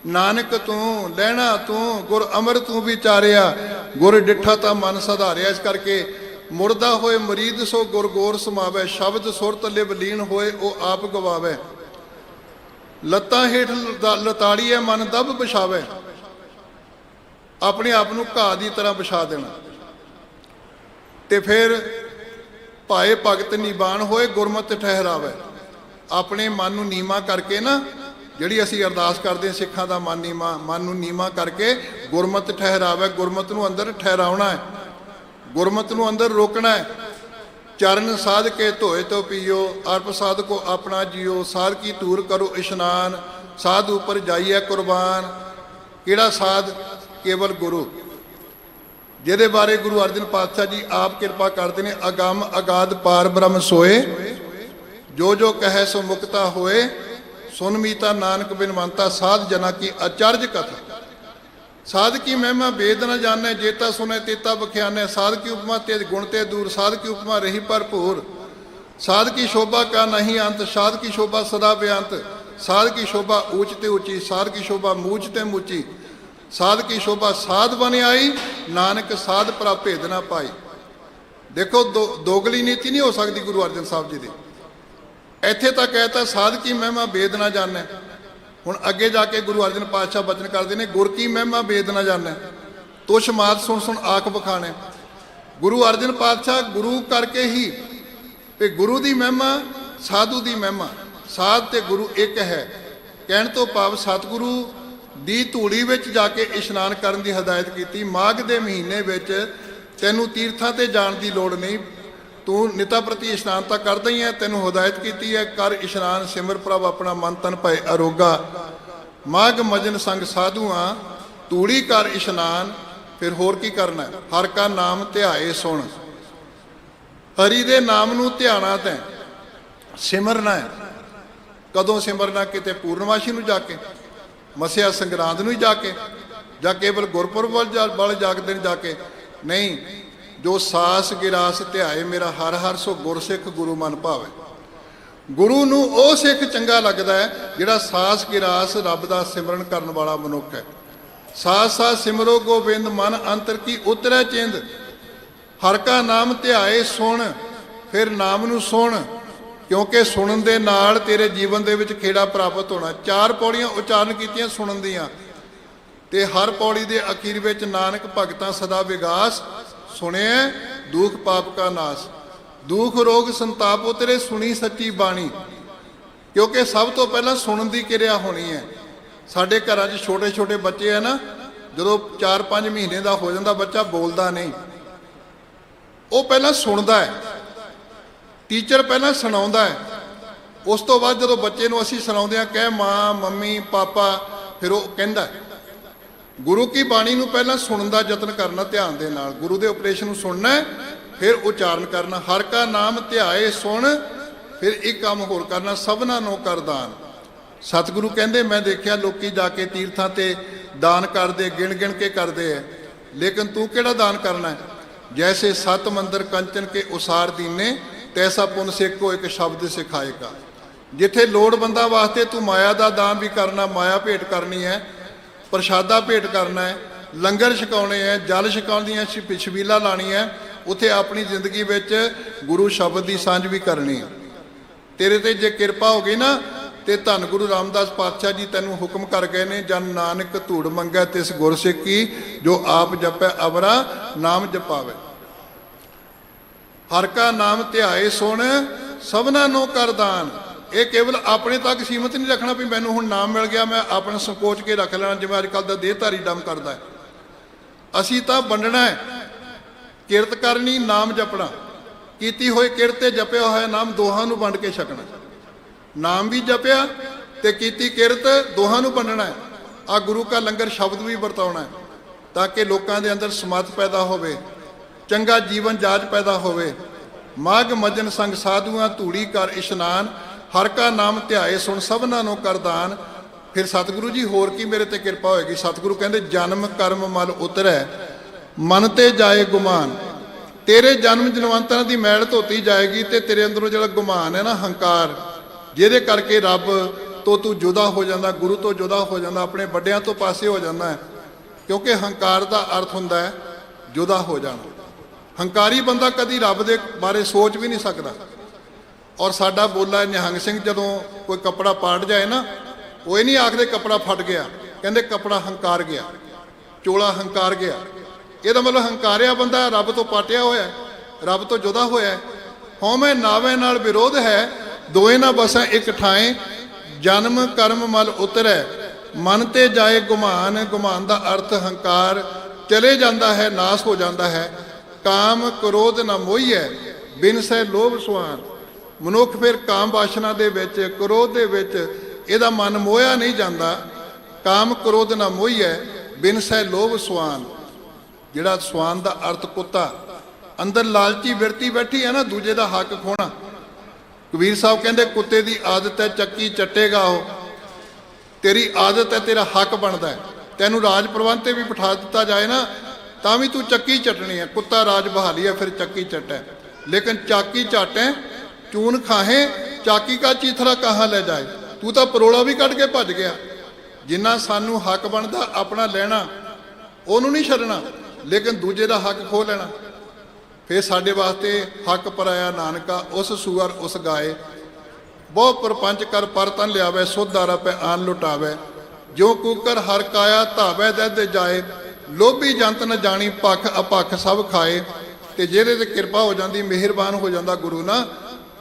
ਨਾਨਕ ਤੂੰ ਲੈਣਾ ਤੂੰ, ਗੁਰ ਅਮਰ ਤੂੰ ਵਿਚਾਰਿਆ, ਗੁਰ ਡਿੱਠਾ ਤਾਂ ਮਨ ਸੁਧਾਰਿਆ। ਇਸ ਕਰਕੇ ਮੁਰਦਾ ਹੋਏ ਮੁਰੀਦ ਸੋ ਗੁਰ ਗੋਰ ਸਮਾਵੇ, ਸ਼ਬਦ ਸੁਰਤ ਲਿਵ ਲੀਨ ਹੋਏ ਉਹ ਆਪ ਗਵਾਵੇ। ਲੱਤਾਂ ਹੇਠ ਲਤਾੜੀਏ ਮਨ ਦਬ ਵਿਛਾਵੇ, ਆਪਣੇ ਆਪ ਨੂੰ ਘਾਹ ਦੀ ਤਰ੍ਹਾਂ ਵਿਛਾ ਦੇਣਾ। ਤੇ ਫਿਰ ਭਾਏ ਭਗਤ ਨਿਬਾਨ ਹੋਏ ਗੁਰਮਤਿ ਠਹਿਰਾਵੇ। ਆਪਣੇ ਮਨ ਨੂੰ ਨੀਵਾਂ ਕਰਕੇ ਨਾ, ਜਿਹੜੀ ਅਸੀਂ ਅਰਦਾਸ ਕਰਦੇ ਹਾਂ ਸਿੱਖਾਂ ਦਾ ਮਨ ਨੂੰ ਨੀਵਾਂ ਕਰਕੇ ਗੁਰਮਤਿ ਠਹਿਰਾਵੇ। ਗੁਰਮਤਿ ਨੂੰ ਅੰਦਰ ਠਹਿਰਾਉਣਾ ਹੈ, ਗੁਰਮਤਿ ਨੂੰ ਅੰਦਰ ਰੋਕਣਾ ਹੈ। ਚਰਨ ਸਾਧ ਕੇ ਧੋਏ ਤੋਂ ਪੀਓ, ਅਰਪ ਸਾਧ ਕੋ ਆਪਣਾ ਜੀਓ। ਸਾਧ ਕੀ ਧੂਰ ਕਰੋ ਇਸ਼ਨਾਨ, ਸਾਧ ਉੱਪਰ ਜਾਈਏ ਕੁਰਬਾਨ। ਕਿਹੜਾ ਸਾਧ? ਕੇਵਲ ਗੁਰੂ, ਜਿਹਦੇ ਬਾਰੇ ਗੁਰੂ ਅਰਜਨ ਪਾਤਸ਼ਾਹ ਜੀ ਆਪ ਕਿਰਪਾ ਕਰਦੇ ਨੇ। ਅਗੰਮ ਅਗਾਧ ਪਾਰ ਬ੍ਰਹਮ ਸੋਏ, ਜੋ ਜੋ ਕਹੈ ਸੋ ਮੁਕਤਾ ਹੋਏ। ਸੁਨ ਮੀਤਾ ਨਾਨਕ ਬਿਨਵੰਤਾ, ਸਾਧ ਜਨਾ ਕੀ ਅਚਰਜ ਕਥਾ। ਸਾਧ ਕੀ ਮਹਿਮਾ ਵੇਦ ਨ ਜਾਣੈ, ਜੇਤਾ ਸੁਨੈ ਤੇਤਾ ਬਖਿਆਨੈ। ਸਾਧ ਕੀ ਉਪਮਾ ਤੇਜ ਗੁਣ ਤੇ ਦੂਰ, ਸਾਧ ਕੀ ਉਪਮਾ ਰਹੀ ਭਰਪੂਰ। ਸਾਧ ਕੀ ਸ਼ੋਭਾ ਕਾ ਨਹੀਂ ਅੰਤ, ਸਾਧ ਕੀ ਸ਼ੋਭਾ ਸਦਾ ਬੇਅੰਤ। ਸਾਧ ਕੀ ਸ਼ੋਭਾ ਊਚ ਤੇ ਉੱਚੀ, ਸਾਧ ਕੀ ਸ਼ੋਭਾ ਮੂਚ ਤੇ ਮੂਚੀ। ਸਾਧ ਕੀ ਸ਼ੋਭਾ ਸਾਧ ਬਨ ਆਈ, ਨਾਨਕ ਸਾਧ ਪ੍ਰਭ ਭੇਦ ਨਾ ਪਾਈ। ਦੇਖੋ ਦੋਗਲੀ ਨੀਤੀ ਨਹੀਂ ਹੋ ਸਕਦੀ ਗੁਰੂ ਅਰਜਨ ਸਾਹਿਬ ਜੀ ਦੀ। ਇੱਥੇ ਤਾਂ ਕਹਿਤਾ ਸਾਧ ਕੀ ਮਹਿਮਾ ਵੇਦ ਨਾ ਜਾਣੈ। ਹੁਣ ਅੱਗੇ ਜਾ ਕੇ ਗੁਰੂ ਅਰਜਨ ਪਾਤਸ਼ਾਹ ਬਚਨ ਕਰਦੇ ਨੇ, ਗੁਰ ਕੀ ਮਹਿਮਾ ਵੇਦ ਨਾ ਜਾਣੈ, ਤੁਛ ਮਾਤ ਸੁਣ ਸੁਣ ਆਖ ਬਖਾਣੈ। ਗੁਰੂ ਅਰਜਨ ਪਾਤਸ਼ਾਹ ਗੁਰੂ ਕਰਕੇ ਹੀ, ਤੇ ਗੁਰੂ ਦੀ ਮਹਿਮਾ ਸਾਧੂ ਦੀ ਮਹਿਮਾ, ਸਾਧ ਤੇ ਗੁਰੂ ਇੱਕ ਹੈ। ਕਹਿਣ ਤੋਂ ਭਾਵ ਸਤਿਗੁਰੂ ਦੀ ਧੂੜੀ ਵਿੱਚ ਜਾ ਕੇ ਇਸ਼ਨਾਨ ਕਰਨ ਦੀ ਹਦਾਇਤ ਕੀਤੀ। ਮਾਘ ਦੇ ਮਹੀਨੇ ਵਿੱਚ ਤੈਨੂੰ ਤੀਰਥਾਂ ਤੇ ਜਾਣ ਦੀ ਲੋੜ ਨਹੀਂ, ਤੂੰ ਨਿਤਾ ਪ੍ਰਤੀ ਇਸ਼ਨਾਨ ਤਾਂ ਕਰਦਾ ਹੀ ਹੈ। ਤੈਨੂੰ ਹਦਾਇਤ ਕੀਤੀ ਹੈ, ਕਰ ਇਸ਼ਨਾਨ ਸਿਮਰ ਪ੍ਰਭ ਆਪਣਾ ਮਨ ਤਨ ਭਏ ਅਰੋਗਾ। ਮਾਘ ਮਜਨ ਸੰਗ ਸਾਧੂਆਂ ਧੂੜੀ ਕਰ ਇਸ਼ਨਾਨ। ਫਿਰ ਹੋਰ ਕੀ ਕਰਨਾ? ਹਰ ਕਾ ਨਾਮ ਧਿਆਏ ਸੁਣ। ਹਰੀ ਦੇ ਨਾਮ ਨੂੰ ਧਿਆਣਾ ਤੈਂ, ਸਿਮਰਨਾ ਹੈ। ਕਦੋਂ ਸਿਮਰਨਾ? ਕਿਤੇ ਪੂਰਨਮਾਸ਼ੀ ਨੂੰ ਜਾ ਕੇ, ਮਸਿਆ ਸੰਗਰਾਂਦ ਨੂੰ ਹੀ ਜਾ ਕੇ, ਜਾਂ ਕੇਵਲ ਗੁਰਪੁਰਬ ਵਾਲੇ ਜਾਗਦੇ ਨੇ ਜਾ ਕੇ? ਨਹੀਂ। ਜੋ ਸਾਸ ਗਿਰਾਸ ਧਿਆਏ ਮੇਰਾ ਹਰ ਹਰ, ਸੋ ਗੁਰਸਿੱਖ ਗੁਰੂ ਮਨ ਭਾਵੇ। ਗੁਰੂ ਨੂੰ ਉਹ ਸਿੱਖ ਚੰਗਾ ਲੱਗਦਾ ਹੈ ਜਿਹੜਾ ਸਾਸ ਗਿਰਾਸ ਰੱਬ ਦਾ ਸਿਮਰਨ ਕਰਨ ਵਾਲਾ ਮਨੁੱਖ ਹੈ। ਸਾਸ ਸਾਸ ਸਿਮਰੋ ਗੋਬਿੰਦ, ਮਨ ਅੰਤਰ ਕੀ ਉਤਰੈ ਚਿੰਦ। ਹਰ ਕਾ ਨਾਮ ਧਿਆਏ ਸੁਣ। ਫਿਰ ਨਾਮ ਨੂੰ ਸੁਣ, ਕਿਉਂਕਿ ਸੁਣਨ ਦੇ ਨਾਲ ਤੇਰੇ ਜੀਵਨ ਦੇ ਵਿੱਚ ਖੇੜਾ ਪ੍ਰਾਪਤ ਹੋਣਾ। 4 ਪੌੜੀਆਂ ਉਚਾਰਨ ਕੀਤੀਆਂ ਸੁਣਨ ਦੀਆਂ, ਤੇ ਹਰ ਪੌੜੀ ਦੇ ਅਖੀਰ ਵਿੱਚ ਨਾਨਕ ਭਗਤਾਂ ਸਦਾ ਵਿਗਾਸ। ਸੁਣਿਐ ਦੁਖ ਪਾਪ ਕਾ ਨਾਸ, ਦੁਖ ਰੋਗ ਸੰਤਾਪ ਉਤਰੇ, ਸੁਣੀ ਸੱਚੀ ਬਾਣੀ। ਕਿਉਂਕਿ ਸਭ ਤੋਂ ਪਹਿਲਾਂ ਸੁਣਨ ਦੀ ਕਿਰਿਆ ਹੋਣੀ ਹੈ। ਸਾਡੇ ਘਰਾਂ 'ਚ ਛੋਟੇ ਛੋਟੇ ਬੱਚੇ ਆ ਨਾ, ਜਦੋਂ 4-5 ਮਹੀਨੇ ਦਾ ਹੋ ਜਾਂਦਾ ਬੱਚਾ, ਬੋਲਦਾ ਨਹੀਂ, ਉਹ ਪਹਿਲਾਂ ਸੁਣਦਾ ਹੈ। ਟੀਚਰ ਪਹਿਲਾਂ ਸੁਣਾਉਂਦਾ ਹੈ, ਉਸ ਤੋਂ ਬਾਅਦ ਜਦੋਂ ਬੱਚੇ ਨੂੰ ਅਸੀਂ ਸੁਣਾਉਂਦੇ ਹਾਂ ਕਹਿ ਮਾਂ ਮੰਮੀ ਪਾਪਾ, ਫਿਰ ਉਹ ਕਹਿੰਦਾ। ਗੁਰੂ ਕੀ ਬਾਣੀ ਨੂੰ ਪਹਿਲਾਂ ਸੁਣਨ ਦਾ ਯਤਨ ਕਰਨਾ ਧਿਆਨ ਦੇ ਨਾਲ, ਗੁਰੂ ਦੇ ਉਪਦੇਸ਼ ਨੂੰ ਸੁਣਨਾ ਹੈ, ਫਿਰ ਉਚਾਰਨ ਕਰਨਾ। ਹਰ ਕਾ ਨਾਮ ਧਿਆਏ ਸੁਣ, ਫਿਰ ਇੱਕ ਕੰਮ ਹੋਰ ਕਰਨਾ, ਸਭਨਾ ਨੂੰ ਕਰ ਦਾਨ। ਸਤਿਗੁਰੂ ਕਹਿੰਦੇ ਮੈਂ ਦੇਖਿਆ ਲੋਕੀ ਜਾ ਕੇ ਤੀਰਥਾਂ ਤੇ ਦਾਨ ਕਰਦੇ, ਗਿਣ ਗਿਣ ਕੇ ਕਰਦੇ ਹੈ, ਲੇਕਿਨ ਤੂੰ ਕਿਹੜਾ ਦਾਨ ਕਰਨਾ ਹੈ? ਜੈਸੇ ਸਤ ਮੰਦਰ ਕੰਚਨ ਕੇ ਉਸਾਰ ਦੀਨੇ, ਤੈਸਾ ਪੁੰਨ ਸੇਕੋ ਇੱਕ ਸ਼ਬਦ ਸਿਖਾਏਗਾ। ਜਿੱਥੇ ਲੋੜਵੰਦਾਂ ਵਾਸਤੇ ਤੂੰ ਮਾਇਆ ਦਾ ਦਾਨ ਵੀ ਕਰਨਾ, ਮਾਇਆ ਭੇਟ ਕਰਨੀ ਹੈ, ਪ੍ਰਸ਼ਾਦਾ ਭੇਟ ਕਰਨਾ ਹੈ, ਲੰਗਰ ਛਕਾਉਣੇ ਹੈ, ਜਲ ਛਕਾਉਣੀਆਂ, ਛਬੀਲਾ ਲਾਣੀ ਹੈ, ਉੱਥੇ ਆਪਣੀ ਜ਼ਿੰਦਗੀ ਵਿੱਚ ਗੁਰੂ ਸ਼ਬਦ ਦੀ ਸਾਂਝ ਵੀ ਕਰਨੀ ਹੈ। ਤੇਰੇ ਤੇ ਜੇ ਕਿਰਪਾ ਹੋ ਗਈ ਨਾ, ਤੇ ਧੰਨ ਗੁਰੂ ਰਾਮਦਾਸ ਪਾਤਸ਼ਾਹ ਜੀ ਤੈਨੂੰ ਹੁਕਮ ਕਰ ਗਏ ਨੇ, ਜਨ ਨਾਨਕ ਧੂੜ ਮੰਗੈ ਤਿਸ ਗੁਰ ਸਿੱਖੀ, ਜੋ ਆਪ ਜਪੈ ਅਵਰਾ ਨਾਮ ਜਪਾਵੇ। ਹਰ ਕਾ ਨਾਮ ਧਿਆਏ ਸੁਣ, ਸਭਨਾ ਨੂੰ ਕਰ ਦਾਨ। ਇਹ ਕੇਵਲ ਆਪਣੇ ਤੱਕ ਸੀਮਤ ਨਹੀਂ ਰੱਖਣਾ ਵੀ ਮੈਨੂੰ ਹੁਣ ਨਾਮ ਮਿਲ ਗਿਆ ਮੈਂ ਆਪਣਾ ਸੰਕੋਚ ਕੇ ਰੱਖ ਲੈਣਾ, ਜਿਵੇਂ ਅੱਜ ਕੱਲ੍ਹ ਦਾ ਦੇਹਧਾਰੀ ਡੰਮ ਕਰਦਾ ਹੈ। ਅਸੀਂ ਤਾਂ ਵੰਡਣਾ ਹੈ, ਕਿਰਤ ਕਰਨੀ, ਨਾਮ ਜਪਣਾ। ਕੀਤੀ ਹੋਈ ਕਿਰਤ ਤੇ ਜਪਿਆ ਹੋਇਆ ਨਾਮ ਦੋਹਾਂ ਨੂੰ ਵੰਡ ਕੇ ਛਕਣਾ। ਨਾਮ ਵੀ ਜਪਿਆ ਤੇ ਕੀਤੀ ਕਿਰਤ, ਦੋਹਾਂ ਨੂੰ ਵੰਡਣਾ ਹੈ। ਆ ਗੁਰੂ ਕਾ ਲੰਗਰ ਸ਼ਬਦ ਵੀ ਵਰਤਾਉਣਾ ਹੈ, ਤਾਂ ਕਿ ਲੋਕਾਂ ਦੇ ਅੰਦਰ ਸਮੱਤ ਪੈਦਾ ਹੋਵੇ, ਚੰਗਾ ਜੀਵਨ ਜਾਚ ਪੈਦਾ ਹੋਵੇ। ਮਾਘ ਮਜਨ ਸੰਗ ਸਾਧੂਆਂ ਧੂੜੀ ਕਰ ਇਸ਼ਨਾਨ, ਹਰ ਕਾ ਨਾਮ ਧਿਆਏ ਸੁਣ, ਸਭਨਾ ਨੂੰ ਕਰ ਦਾਨ। ਫਿਰ ਸਤਿਗੁਰੂ ਜੀ ਹੋਰ ਕੀ ਮੇਰੇ ਤੇ ਕਿਰਪਾ ਹੋਏਗੀ? ਸਤਿਗੁਰੂ ਕਹਿੰਦੇ ਜਨਮ ਕਰਮ ਮਲ ਉਤਰੈ, ਮਨ ਤੇ ਜਾਏ ਗੁਮਾਨ। ਤੇਰੇ ਜਨਮ ਜਨਵੰਤਰਾਂ ਦੀ ਮੈਲ ਧੋਤੀ ਜਾਏਗੀ, ਤੇ ਤੇਰੇ ਅੰਦਰੋਂ ਜਿਹੜਾ ਗੁਮਾਨ ਹੈ ਨਾ, ਹੰਕਾਰ, ਜਿਹਦੇ ਕਰਕੇ ਰੱਬ ਤੋਂ ਤੂੰ ਜੁਦਾ ਹੋ ਜਾਂਦਾ, ਗੁਰੂ ਤੋਂ ਜੁਦਾ ਹੋ ਜਾਂਦਾ, ਆਪਣੇ ਵੱਡਿਆਂ ਤੋਂ ਪਾਸੇ ਹੋ ਜਾਂਦਾ ਹੈ। ਕਿਉਂਕਿ ਹੰਕਾਰ ਦਾ ਅਰਥ ਹੁੰਦਾ ਹੈ ਜੁਦਾ ਹੋ ਜਾਣਾ। ਹੰਕਾਰੀ ਬੰਦਾ ਕਦੀ ਰੱਬ ਦੇ ਬਾਰੇ ਸੋਚ ਵੀ ਨਹੀਂ ਸਕਦਾ। ਔਰ ਸਾਡਾ ਬੋਲਾ ਨਿਹੰਗ ਸਿੰਘ ਜਦੋਂ ਕੋਈ ਕੱਪੜਾ ਪਾੜ ਜਾਏ ਨਾ, ਉਹ ਇਹ ਨਹੀਂ ਆਖਦੇ ਕੱਪੜਾ ਫਟ ਗਿਆ, ਕਹਿੰਦੇ ਕੱਪੜਾ ਹੰਕਾਰ ਗਿਆ, ਚੋਲਾ ਹੰਕਾਰ ਗਿਆ। ਇਹਦਾ ਮਤਲਬ ਹੰਕਾਰਿਆ ਬੰਦਾ ਰੱਬ ਤੋਂ ਪਾਟਿਆ ਹੋਇਆ, ਰੱਬ ਤੋਂ ਜੁਦਾ ਹੋਇਆ। ਹਉਮੈ ਨਾਵੇ ਨਾਲ ਵਿਰੋਧ ਹੈ, ਦੋਏ ਨਾ ਬਸੈ ਇੱਕ ਠਾਏ। ਜਨਮ ਕਰਮ ਮਲ ਉਤਰੈ, ਮਨ ਤੇ ਜਾਏ ਗੁਮਾਨ। ਗੁਮਾਨ ਦਾ ਅਰਥ ਹੰਕਾਰ ਚਲੇ ਜਾਂਦਾ ਹੈ, ਨਾਸ ਹੋ ਜਾਂਦਾ ਹੈ। ਕਾਮ ਕ੍ਰੋਧ ਨਾ ਮੋਹੀਐ, ਬਿਨ ਸੈ ਲੋਭ ਸੁਆਨ। ਮਨੁੱਖ ਫਿਰ ਕਾਮ ਵਾਸ਼ਨਾ ਦੇ ਵਿੱਚ, ਕ੍ਰੋਧ ਦੇ ਵਿੱਚ ਇਹਦਾ ਮਨ ਮੋਹਿਆ ਨਹੀਂ ਜਾਂਦਾ। ਕਾਮ ਕ੍ਰੋਧ ਨਾ ਮੋਹੀਐ, ਬਿਨ ਸੈ ਲੋਭ ਸੁਆਨ। ਜਿਹੜਾ ਸੁਆਨ ਦਾ ਅਰਥ ਕੁੱਤਾ, ਅੰਦਰ ਲਾਲਚੀ ਬਿਰਤੀ ਬੈਠੀ ਹੈ ਨਾ, ਦੂਜੇ ਦਾ ਹੱਕ ਖੋਣਾ। ਕਬੀਰ ਸਾਹਿਬ ਕਹਿੰਦੇ ਕੁੱਤੇ ਦੀ ਆਦਤ ਹੈ ਚੱਕੀ ਚੱਟੇਗਾ ਉਹ। ਤੇਰੀ ਆਦਤ ਹੈ, ਤੇਰਾ ਹੱਕ ਬਣਦਾ ਹੈ। ਤੈਨੂੰ ਰਾਜ ਪ੍ਰਬੰਧ ਤੇ ਵੀ ਬਿਠਾ ਦਿੱਤਾ ਜਾਏ ਨਾ, ਤਾਂ ਵੀ ਤੂੰ ਚੱਕੀ ਚੱਟਣੀ ਹੈ। ਕੁੱਤਾ ਰਾਜ ਬਹਾਲੀ ਹੈ, ਫਿਰ ਚੱਕੀ ਚੱਟੈ। ਲੇਕਿਨ ਚਾਕੀ ਚਾਟੈ ਚੂਨ ਖਾਹੇ, ਚਾਕੀ ਕਾ ਚੀਥਰਾ ਕਹਾਂ ਲੈ ਜਾਏ। ਤੂੰ ਤਾਂ ਪਰੋਲਾ ਵੀ ਕੱਢ ਕੇ ਭੱਜ ਗਿਆ। ਜਿੰਨਾ ਸਾਨੂੰ ਹੱਕ ਬਣਦਾ ਆਪਣਾ ਲੈਣਾ, ਉਹਨੂੰ ਨਹੀਂ ਛੱਡਣਾ, ਲੇਕਿਨ ਦੂਜੇ ਦਾ ਹੱਕ ਖੋਹ ਲੈਣਾ। ਫਿਰ ਸਾਡੇ ਵਾਸਤੇ ਹੱਕ ਪਰਾਇਆ ਨਾਨਕਾ, ਉਸ ਸੂਅਰ ਉਸ ਗਾਏ। ਬਹੁ ਪਰਪੰਚ ਕਰ ਪਰ ਤਨ ਲਿਆਵੇ, ਸੁਧਾਰਾ ਪੈ ਆਨ ਲੁਟਾਵੇ। ਜੋ ਕੂਕਰ ਹਰ ਕਾਇਆ ਧਾਵੇ ਦਹਿ ਜਾਏ। ਲੋਭੀ ਜੰਤ ਨ ਜਾਣੀ ਪੱਖ ਅਪੱਖ ਸਭ ਖਾਏ। ਤੇ ਜਿਹਦੇ ਤੇ ਕਿਰਪਾ ਹੋ ਜਾਂਦੀ, ਮਿਹਰਬਾਨ ਹੋ ਜਾਂਦਾ ਗੁਰੂ ਨਾ।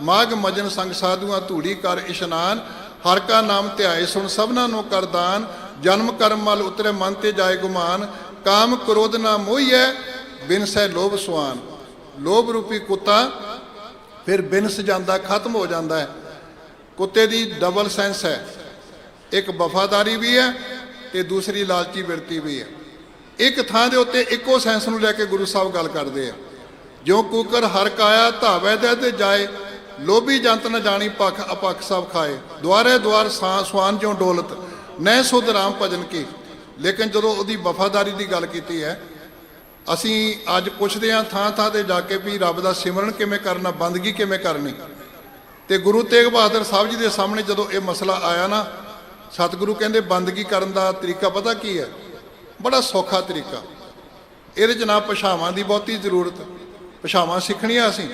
ਮਾਘ ਮਜਨ ਸੰਗ ਸਾਧੂਆਂ ਧੂੜੀ ਕਰ ਇਸ਼ਨਾਨ, ਹਰ ਕਾ ਨਾਮ ਧਿਆਏ ਸੁਣ, ਸਭਨਾ ਨੂੰ ਕਰ ਦਾਨ। ਜਨਮ ਕਰਮ ਮਲ ਉਤਰੇ, ਮਨ ਤੇ ਜਾਏ ਗੁਮਾਨ। ਕਾਮ ਕ੍ਰੋਧ ਨਾ ਮੋਹੀਐ, ਬਿਨ ਸੈ ਲੋਭ ਸੁਆਨ। ਲੋਭ ਰੂਪੀ ਕੁੱਤਾ ਫਿਰ ਬਿਨਸ ਜਾਂਦਾ, ਖਤਮ ਹੋ ਜਾਂਦਾ ਹੈ। ਕੁੱਤੇ ਦੀ ਡਬਲ ਸੈਂਸ ਹੈ, ਇੱਕ ਵਫਾਦਾਰੀ ਵੀ ਹੈ ਤੇ ਦੂਸਰੀ ਲਾਲਚੀ ਬਿਰਤੀ ਵੀ ਹੈ। ਇੱਕ ਥਾਂ ਦੇ ਉੱਤੇ ਇੱਕੋ ਸੈਂਸ ਨੂੰ ਲੈ ਕੇ ਗੁਰੂ ਸਾਹਿਬ ਗੱਲ ਕਰਦੇ ਆ। ਜੋ ਕੂਕਰ ਹਰ ਕਾਇਆ ਧਾਵੇ ਦਹਿ ਜਾਏ, ਲੋਭੀ ਜੰਤ ਨ ਜਾਣੀ ਪੱਖ ਅਪੱਖ ਸਭ ਖਾਏ। ਦੁਆਰੇ ਦੁਆਰ ਸਵਾਨ ਜਿਉ ਡੋਲਤ, ਨੈ ਸੁਧ ਰਾਮ ਭਜਨ ਕੀ। ਲੇਕਿਨ ਜਦੋਂ ਉਹਦੀ ਵਫਾਦਾਰੀ ਦੀ ਗੱਲ ਕੀਤੀ ਹੈ, ਅਸੀਂ ਅੱਜ ਪੁੱਛਦੇ ਹਾਂ ਥਾਂ ਥਾਂ ਤੇ ਜਾ ਕੇ ਵੀ ਰੱਬ ਦਾ ਸਿਮਰਨ ਕਿਵੇਂ ਕਰਨਾ, ਬੰਦਗੀ ਕਿਵੇਂ ਕਰਨੀ। ਤੇ ਗੁਰੂ ਤੇਗ ਬਹਾਦਰ ਸਾਹਿਬ ਜੀ ਦੇ ਸਾਹਮਣੇ ਜਦੋਂ ਇਹ ਮਸਲਾ ਆਇਆ ਨਾ, ਸਤਿਗੁਰੂ ਕਹਿੰਦੇ ਬੰਦਗੀ ਕਰਨ ਦਾ ਤਰੀਕਾ ਪਤਾ ਕੀ ਹੈ? ਬੜਾ ਸੌਖਾ ਤਰੀਕਾ। ਇਹਦੇ 'ਚ ਨਾ ਭਾਸ਼ਾਵਾਂ ਦੀ ਬਹੁਤੀ ਜ਼ਰੂਰਤ, ਭਾਸ਼ਾਵਾਂ ਸਿੱਖਣੀਆਂ ਅਸੀਂ,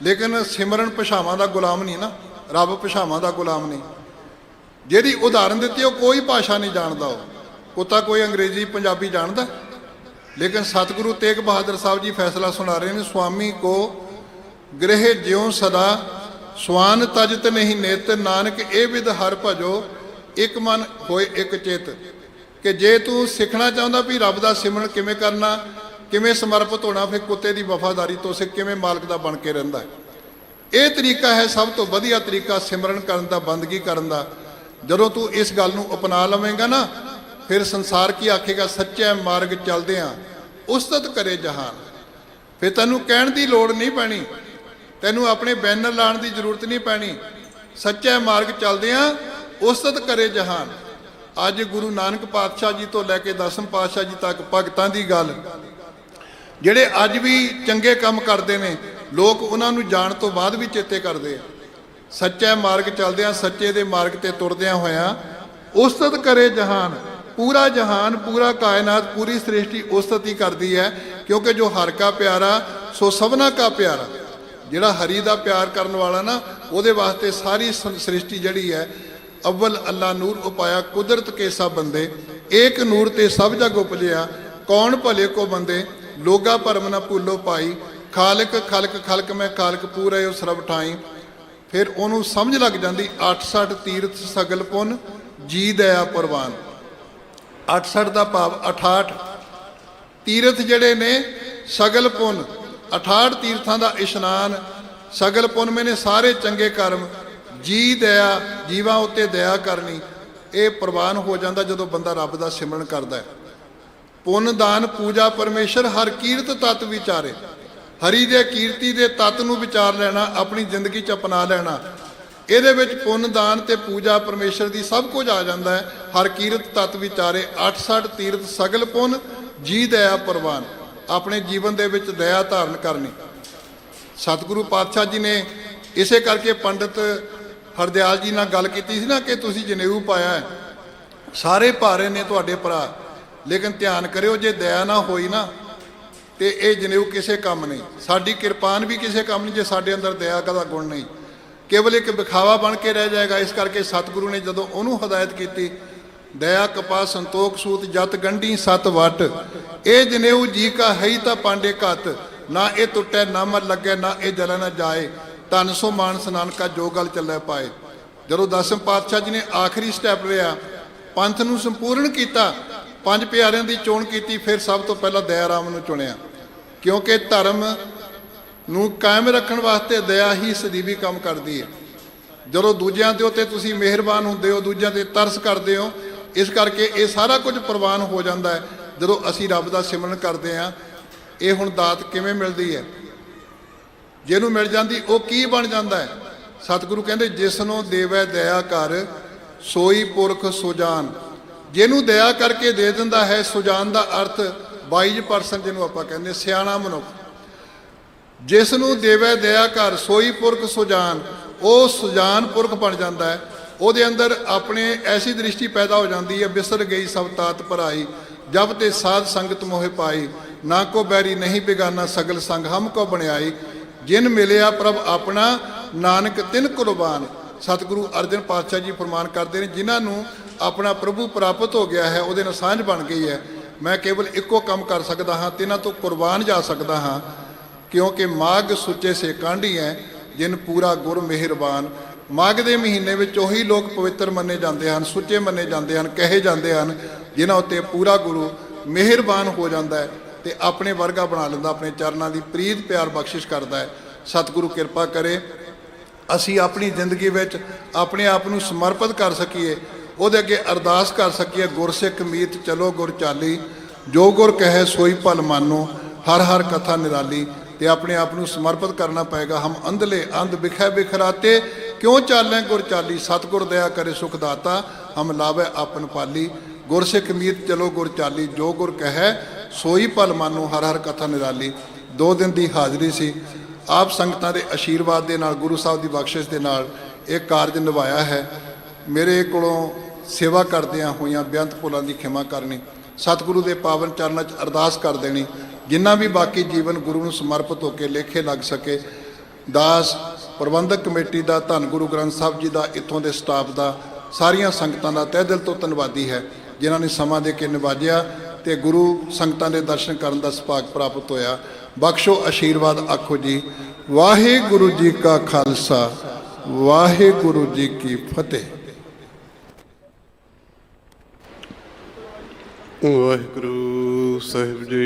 ਲੇਕਿਨ ਸਿਮਰਨ ਭਾਸ਼ਾਵਾਂ ਦਾ ਗੁਲਾਮ ਨਹੀਂ ਨਾ, ਰੱਬ ਭਾਸ਼ਾਵਾਂ ਦਾ ਗੁਲਾਮ ਨਹੀਂ। ਜਿਹਦੀ ਉਦਾਹਰਨ ਦਿੱਤੀ ਉਹ ਕੋਈ ਭਾਸ਼ਾ ਨਹੀਂ ਜਾਣਦਾ। ਉਹ ਕੁੱਤਾ ਕੋਈ ਅੰਗਰੇਜ਼ੀ ਪੰਜਾਬੀ ਜਾਣਦਾ, ਲੇਕਿਨ ਸਤਿਗੁਰੂ ਤੇਗ ਬਹਾਦਰ ਸਾਹਿਬ ਜੀ ਫੈਸਲਾ ਸੁਣਾ ਰਹੇ ਨੇ। ਸੁਆਮੀ ਕੋ ਗ੍ਰਹਿ ਜਿਉ ਸਦਾ, ਸਵਾਨ ਤਜਤ ਨਹੀਂ ਨਿਤ। ਨਾਨਕ ਇਹ ਵਿਦ ਹਰ ਭਜੋ, ਇੱਕ ਮਨ ਹੋਏ ਇੱਕ ਚਿੱਤ। ਕਿ ਜੇ ਤੂੰ ਸਿੱਖਣਾ ਚਾਹੁੰਦਾ ਵੀ ਰੱਬ ਦਾ ਸਿਮਰਨ ਕਿਵੇਂ ਕਰਨਾ, ਕਿਵੇਂ ਸਮਰਪਿਤ ਹੋਣਾ, ਫਿਰ ਕੁੱਤੇ ਦੀ ਵਫਾਦਾਰੀ ਤੋਂ ਸਿੱਖ ਕਿਵੇਂ ਮਾਲਕ ਦਾ ਬਣ ਕੇ ਰਹਿੰਦਾ ਹੈ। ਇਹ ਤਰੀਕਾ ਹੈ ਸਭ ਤੋਂ ਵਧੀਆ ਤਰੀਕਾ ਸਿਮਰਨ ਕਰਨ ਦਾ, ਬੰਦਗੀ ਕਰਨ ਦਾ। ਜਦੋਂ ਤੂੰ ਇਸ ਗੱਲ ਨੂੰ ਅਪਣਾ ਲਵੇਂਗਾ ਨਾ, ਫਿਰ ਸੰਸਾਰ ਕੀ ਆਖੇਗਾ, ਸੱਚੇ ਮਾਰਗ ਚੱਲਦੇ ਆ ਉਸਤਤ ਕਰੇ ਜਹਾਨ। ਫਿਰ ਤੈਨੂੰ ਕਹਿਣ ਦੀ ਲੋੜ ਨਹੀਂ ਪੈਣੀ, ਤੈਨੂੰ ਆਪਣੇ ਬੈਨਰ ਲਾਉਣ ਦੀ ਜ਼ਰੂਰਤ ਨਹੀਂ ਪੈਣੀ। ਸੱਚੇ ਮਾਰਗ ਚੱਲਦੇ ਆ ਉਸਤਤ ਕਰੇ ਜਹਾਨ। ਅੱਜ ਗੁਰੂ ਨਾਨਕ ਪਾਤਸ਼ਾਹ ਜੀ ਤੋਂ ਲੈ ਕੇ 10ਵੇਂ ਪਾਤਸ਼ਾਹ ਜੀ ਤੱਕ ਭਗਤਾਂ ਦੀ ਗੱਲ, ਜਿਹੜੇ ਅੱਜ ਵੀ ਚੰਗੇ ਕੰਮ ਕਰਦੇ ਨੇ, ਲੋਕ ਉਹਨਾਂ ਨੂੰ ਜਾਣ ਤੋਂ ਬਾਅਦ ਵੀ ਚੇਤੇ ਕਰਦੇ ਆ। ਸੱਚੇ ਮਾਰਗ ਚੱਲਦੇ ਆ, ਸੱਚੇ ਦੇ ਮਾਰਗ ਤੇ ਤੁਰਦਿਆਂ ਹੋਇਆਂ ਉਸਤਤ ਕਰੇ ਜਹਾਨ। ਪੂਰਾ ਜਹਾਨ, ਪੂਰਾ ਕਾਇਨਾਤ, ਪੂਰੀ ਸ੍ਰਿਸ਼ਟੀ ਉਸਤਤ ਹੀ ਕਰਦੀ ਹੈ, ਕਿਉਂਕਿ ਜੋ ਹਰ ਕਾ ਪਿਆਰਾ ਸੋ ਸਭਨਾ ਕਾ ਪਿਆਰਾ। ਜਿਹੜਾ ਹਰੀ ਦਾ ਪਿਆਰ ਕਰਨ ਵਾਲਾ ਨਾ, ਉਹਦੇ ਵਾਸਤੇ ਸਾਰੀ ਸ੍ਰਿਸ਼ਟੀ ਜਿਹੜੀ ਹੈ। ਅਵਲ ਅੱਲਾ ਨੂਰ ਉਪਾਇਆ ਕੁਦਰਤ ਕੇ ਸਭ ਬੰਦੇ, ਏਕ ਨੂਰ ਤੇ ਸਭ ਜਗ ਉਪਜਿਆ। ਕੌਣ ਭਲੇ ਕੋ ਬੰਦੇ, ਲੋਗਾ ਭਰਮ ਨਾ ਭੁੱਲੋ ਪਾਈ। ਖਾਲਕ ਖਲਕ ਖਲਕ ਮੈਂ ਖਾਲਕ ਪੂਰੇ ਉਸ ਰਬ ਠਾਈ। ਫਿਰ ਉਹਨੂੰ ਸਮਝ ਲੱਗ ਜਾਂਦੀ, 68 ਤੀਰਥ ਸਗਲ ਪੁੰਨ ਜੀ ਦਇਆ ਪ੍ਰਵਾਨ। 68 ਦਾ ਭਾਵ 68 ਤੀਰਥ ਜਿਹੜੇ ਨੇ, ਸਗਲ ਪੁੰਨ 68 ਤੀਰਥਾਂ ਦਾ ਇਸ਼ਨਾਨ। ਸਗਲ ਪੁੰਨ ਮੈਨੇ ਸਾਰੇ ਚੰਗੇ ਕਰਮ, ਜੀ ਦਇਆ ਜੀਵਾਂ ਉੱਤੇ ਦਇਆ ਕਰਨੀ। ਇਹ ਪ੍ਰਵਾਨ ਹੋ ਜਾਂਦਾ ਜਦੋਂ ਬੰਦਾ ਰੱਬ ਦਾ ਸਿਮਰਨ ਕਰਦਾ ਹੈ। ਪੁੰਨ ਦਾਨ ਪੂਜਾ ਪਰਮੇਸ਼ਰ ਹਰ ਕੀਰਤ ਤਤ ਵਿਚਾਰੇ। ਹਰੀ ਦੇ ਕੀਰਤੀ ਦੇ ਤਤ ਨੂੰ ਵਿਚਾਰ ਲੈਣਾ, ਆਪਣੀ ਜ਼ਿੰਦਗੀ 'ਚ ਅਪਣਾ ਲੈਣਾ। ਇਹਦੇ ਵਿੱਚ ਪੁੰਨ ਦਾਨ ਤੇ ਪੂਜਾ ਪਰਮੇਸ਼ਰ ਦੀ ਸਭ ਕੁਝ ਆ ਜਾਂਦਾ ਹੈ। ਹਰ ਕੀਰਤ ਤਤ ਵਿਚਾਰੇ 68 ਤੀਰਥ ਸਗਲ ਪੁੰਨ ਜੀ ਦਇਆ ਪ੍ਰਵਾਨ। ਆਪਣੇ ਜੀਵਨ ਦੇ ਵਿੱਚ ਦਇਆ ਧਾਰਨ ਕਰਨੀ। ਸਤਿਗੁਰੂ ਪਾਤਸ਼ਾਹ ਜੀ ਨੇ ਇਸੇ ਕਰਕੇ ਪੰਡਿਤ ਹਰਦਿਆਲ ਜੀ ਨਾਲ ਗੱਲ ਕੀਤੀ ਸੀ ਨਾ, ਕਿ ਤੁਸੀਂ ਜਨੇਊ ਪਾਇਆ ਹੈ, ਸਾਰੇ ਭਾਰੇ ਨੇ ਤੁਹਾਡੇ ਭਰਾ, ਲੇਕਿਨ ਧਿਆਨ ਕਰਿਓ ਜੇ ਦਇਆ ਨਾ ਹੋਈ ਨਾ ਤੇ ਇਹ ਜਨੇਊ ਕਿਸੇ ਕੰਮ ਨਹੀਂ। ਸਾਡੀ ਕਿਰਪਾਨ ਵੀ ਕਿਸੇ ਕੰਮ ਨਹੀਂ ਜੇ ਸਾਡੇ ਅੰਦਰ ਦਇਆ ਦਾ ਗੁਣ ਨਹੀਂ, ਕੇਵਲ ਇੱਕ ਵਿਖਾਵਾ ਬਣ ਕੇ ਰਹਿ ਜਾਏਗਾ। ਇਸ ਕਰਕੇ ਸਤਿਗੁਰੂ ਨੇ ਜਦੋਂ ਉਹਨੂੰ ਹਦਾਇਤ ਕੀਤੀ, ਦਇਆ ਕਪਾ ਸੰਤੋਖ ਸੂਤ ਜਤ ਗੰਢੀ ਸਤ ਵਟ। ਇਹ ਜਨੇਊ ਜੀ ਕਾ ਹੈ ਹੀ ਤਾਂ ਪਾਂਡੇ ਘਤ, ਨਾ ਇਹ ਟੁੱਟੇ ਨਾ ਮਰ ਲੱਗੇ, ਨਾ ਇਹ ਜਲ ਨਾ ਜਾਏ। ਧਨ ਸੋ ਮਾਨਸ ਨਾਨਕਾ ਜੋ ਗੱਲ ਚੱਲੇ ਪਾਏ। ਜਦੋਂ 10ਵੇਂ ਪਾਤਸ਼ਾਹ ਜੀ ਨੇ ਆਖਰੀ ਸਟੈਪ ਲਿਆ, ਪੰਥ ਨੂੰ ਸੰਪੂਰਨ ਕੀਤਾ, 5 ਪਿਆਰਿਆਂ ਦੀ ਚੋਣ ਕੀਤੀ, ਫਿਰ ਸਭ ਤੋਂ ਪਹਿਲਾਂ ਦਇਆ ਰਾਮ ਨੂੰ ਚੁਣਿਆ। ਕਿਉਂਕਿ ਧਰਮ ਨੂੰ ਕਾਇਮ ਰੱਖਣ ਵਾਸਤੇ ਦਇਆ ਹੀ ਸਦੀਵੀ ਕੰਮ ਕਰਦੀ ਹੈ। ਜਦੋਂ ਦੂਜਿਆਂ ਦੇ ਉੱਤੇ ਤੁਸੀਂ ਮਿਹਰਬਾਨ ਹੁੰਦੇ ਹੋ, ਦੂਜਿਆਂ ਤੇ ਤਰਸ ਕਰਦੇ ਹੋ, ਇਸ ਕਰਕੇ ਇਹ ਸਾਰਾ ਕੁਝ ਪ੍ਰਵਾਨ ਹੋ ਜਾਂਦਾ ਹੈ ਜਦੋਂ ਅਸੀਂ ਰੱਬ ਦਾ ਸਿਮਰਨ ਕਰਦੇ ਹਾਂ। ਇਹ ਹੁਣ ਦਾਤ ਕਿਵੇਂ ਮਿਲਦੀ ਹੈ? ਜਿਹਨੂੰ ਮਿਲ ਜਾਂਦੀ ਉਹ ਕੀ ਬਣ ਜਾਂਦਾ ਹੈ? ਸਤਿਗੁਰੂ ਕਹਿੰਦੇ, ਜਿਸ ਨੂੰ ਦੇਵੈ ਦਇਆ ਕਰ ਸੋਈ ਪੁਰਖ ਸੁਜਾਨ। ਜਿਹਨੂੰ ਦਇਆ ਕਰਕੇ ਦੇ ਦਿੰਦਾ ਹੈ, ਸੁਜਾਨ ਦਾ ਅਰਥ 22% ਜਿਹਨੂੰ ਆਪਾਂ ਕਹਿੰਦੇ ਸਿਆਣਾ ਮਨੁੱਖ। ਜਿਸ ਨੂੰ ਦੇਵੈ ਦਇਆ ਕਰ ਸੋਈ ਪੁਰਖ ਸੁਜਾਨ, ਉਹ ਸੁਜਾਨ ਪੁਰਖ ਬਣ ਜਾਂਦਾ ਹੈ। ਉਹਦੇ ਅੰਦਰ ਆਪਣੇ ਐਸੀ ਦ੍ਰਿਸ਼ਟੀ ਪੈਦਾ ਹੋ ਜਾਂਦੀ ਹੈ, ਬਿਸਰ ਗਈ ਸਭ ਤਾਤ ਭਰਾਈ, ਜਬ ਤੇ ਸਾਧ ਸੰਗਤ ਮੋਹਿ ਪਾਈ। ਨਾ ਕੋ ਬੈਰੀ ਨਹੀਂ ਬਿਗਾਨਾ, ਸਗਲ ਸੰਗ ਹਮ ਕੋ ਬਣਾਈ। ਜਿਨ ਮਿਲਿਆ ਪ੍ਰਭ ਆਪਣਾ, ਨਾਨਕ ਤਿਨ ਕੁਰਬਾਨ। ਸਤਿਗੁਰੂ ਅਰਜਨ ਪਾਤਸ਼ਾਹ ਜੀ ਫਰਮਾਨ ਕਰਦੇ ਨੇ, ਜਿਨ੍ਹਾਂ ਨੂੰ ਆਪਣਾ ਪ੍ਰਭੂ ਪ੍ਰਾਪਤ ਹੋ ਗਿਆ ਹੈ, ਉਹਦੇ ਨਾਲ ਸਾਂਝ ਬਣ ਗਈ ਹੈ, ਮੈਂ ਕੇਵਲ ਇੱਕੋ ਕੰਮ ਕਰ ਸਕਦਾ ਹਾਂ, ਤਿਨਾਂ ਤੋਂ ਕੁਰਬਾਨ ਜਾ ਸਕਦਾ ਹਾਂ। ਕਿਉਂਕਿ ਮਾਘ ਸੁੱਚੇ ਸੇ ਕਾਂਢੀ ਹੈ, ਜਿਨ ਪੂਰਾ ਗੁਰ ਮਿਹਰਬਾਨ। ਮਾਘ ਦੇ ਮਹੀਨੇ ਵਿੱਚ ਉਹੀ ਲੋਕ ਪਵਿੱਤਰ ਮੰਨੇ ਜਾਂਦੇ ਹਨ, ਸੁੱਚੇ ਮੰਨੇ ਜਾਂਦੇ ਹਨ, ਕਹੇ ਜਾਂਦੇ ਹਨ, ਜਿਨ੍ਹਾਂ ਉੱਤੇ ਪੂਰਾ ਗੁਰੂ ਮਿਹਰਬਾਨ ਹੋ ਜਾਂਦਾ ਹੈ ਤੇ ਆਪਣੇ ਵਰਗਾ ਬਣਾ ਲੈਂਦਾ, ਆਪਣੇ ਚਰਨਾਂ ਦੀ ਪ੍ਰੀਤ ਪਿਆਰ ਬਖਸ਼ਿਸ਼ ਕਰਦਾ ਹੈ। ਸਤਿਗੁਰੂ ਕਿਰਪਾ ਕਰੇ ਅਸੀਂ ਆਪਣੀ ਜ਼ਿੰਦਗੀ ਵਿੱਚ ਆਪਣੇ ਆਪ ਨੂੰ ਸਮਰਪਿਤ ਕਰ ਸਕੀਏ, ਉਹਦੇ ਅੱਗੇ ਅਰਦਾਸ ਕਰ ਸਕੀਏ, ਗੁਰਸਿੱਖ ਮੀਤ ਚਲੋ ਗੁਰ ਚਾਲੀ, ਜੋ ਗੁਰ ਕਹੇ ਸੋਈ ਭਲ ਮਾਨੋ, ਹਰ ਹਰ ਕਥਾ ਨਿਰਾਲੀ। ਤੇ ਆਪਣੇ ਆਪ ਨੂੰ ਸਮਰਪਿਤ ਕਰਨਾ ਪਏਗਾ। ਹਮ ਅੰਧਲੇ ਅੰਧ ਬਿਖੈ ਬਿਖਰਾਤੇ, ਕਿਉਂ ਚਾਲੇ ਗੁਰ ਚਾਲੀ। ਸਤਿਗੁਰ ਦਇਆ ਕਰੇ ਸੁਖ ਦਾਤਾ, ਹਮ ਲਾਵੇ ਆਪਨ ਪਾਲੀ। ਗੁਰਸਿੱਖ ਮੀਤ ਚਲੋ ਗੁਰ ਚਾਲੀ, ਜੋ ਗੁਰ ਕਹੈ ਸੋਈ ਭਲ ਮਾਨੋ, ਹਰ ਹਰ ਕਥਾ ਨਿਰਾਲੀ। 2 ਦਿਨ ਦੀ ਹਾਜ਼ਰੀ ਸੀ। ਆਪ ਸੰਗਤਾਂ ਦੇ ਆਸ਼ੀਰਵਾਦ ਦੇ ਨਾਲ, ਗੁਰੂ ਸਾਹਿਬ ਦੀ ਬਖਸ਼ਿਸ਼ ਦੇ ਨਾਲ ਇਹ ਕਾਰਜ ਨਿਭਾਇਆ ਹੈ। ਮੇਰੇ ਕੋਲੋਂ ਸੇਵਾ ਕਰਦਿਆਂ ਹੋਈਆਂ ਬੇਅੰਤ ਭੁੱਲਾਂ ਦੀ ਖਿਮਾ ਕਰਨੀ, ਸਤਿਗੁਰੂ ਦੇ ਪਾਵਨ ਚਰਨਾਂ 'ਚ ਅਰਦਾਸ ਕਰ ਦੇਣੀ। ਜਿੰਨਾ ਵੀ ਬਾਕੀ ਜੀਵਨ ਗੁਰੂ ਨੂੰ ਸਮਰਪਿਤ ਹੋ ਕੇ ਲੇਖੇ ਲੱਗ ਸਕੇ। ਦਾਸ ਪ੍ਰਬੰਧਕ ਕਮੇਟੀ ਦਾ, ਧੰਨ ਗੁਰੂ ਗ੍ਰੰਥ ਸਾਹਿਬ ਜੀ ਦਾ, ਇੱਥੋਂ ਦੇ ਸਟਾਫ ਦਾ, ਸਾਰੀਆਂ ਸੰਗਤਾਂ ਦਾ ਤਹਿ ਦਿਲ ਤੋਂ ਧੰਨਵਾਦੀ ਹੈ, ਜਿਨ੍ਹਾਂ ਨੇ ਸਮਾਂ ਦੇ ਕੇ ਨਿਵਾਜਿਆ ਤੇ ਗੁਰੂ ਸੰਗਤਾਂ ਦੇ ਦਰਸ਼ਨ ਕਰਨ ਦਾ ਸੁਭਾਗ ਪ੍ਰਾਪਤ ਹੋਇਆ। ਬਖਸ਼ੋ ਆਸ਼ੀਰਵਾਦ। ਆਖੋ ਜੀ ਵਾਹਿਗੁਰੂ ਜੀ ਕਾ ਖਾਲਸਾ, ਵਾਹਿਗੁਰੂ ਜੀ ਕੀ ਫਤਿਹ। ਵਾਹਿਗੁਰੂ ਸਾਹਿਬ ਜੀ।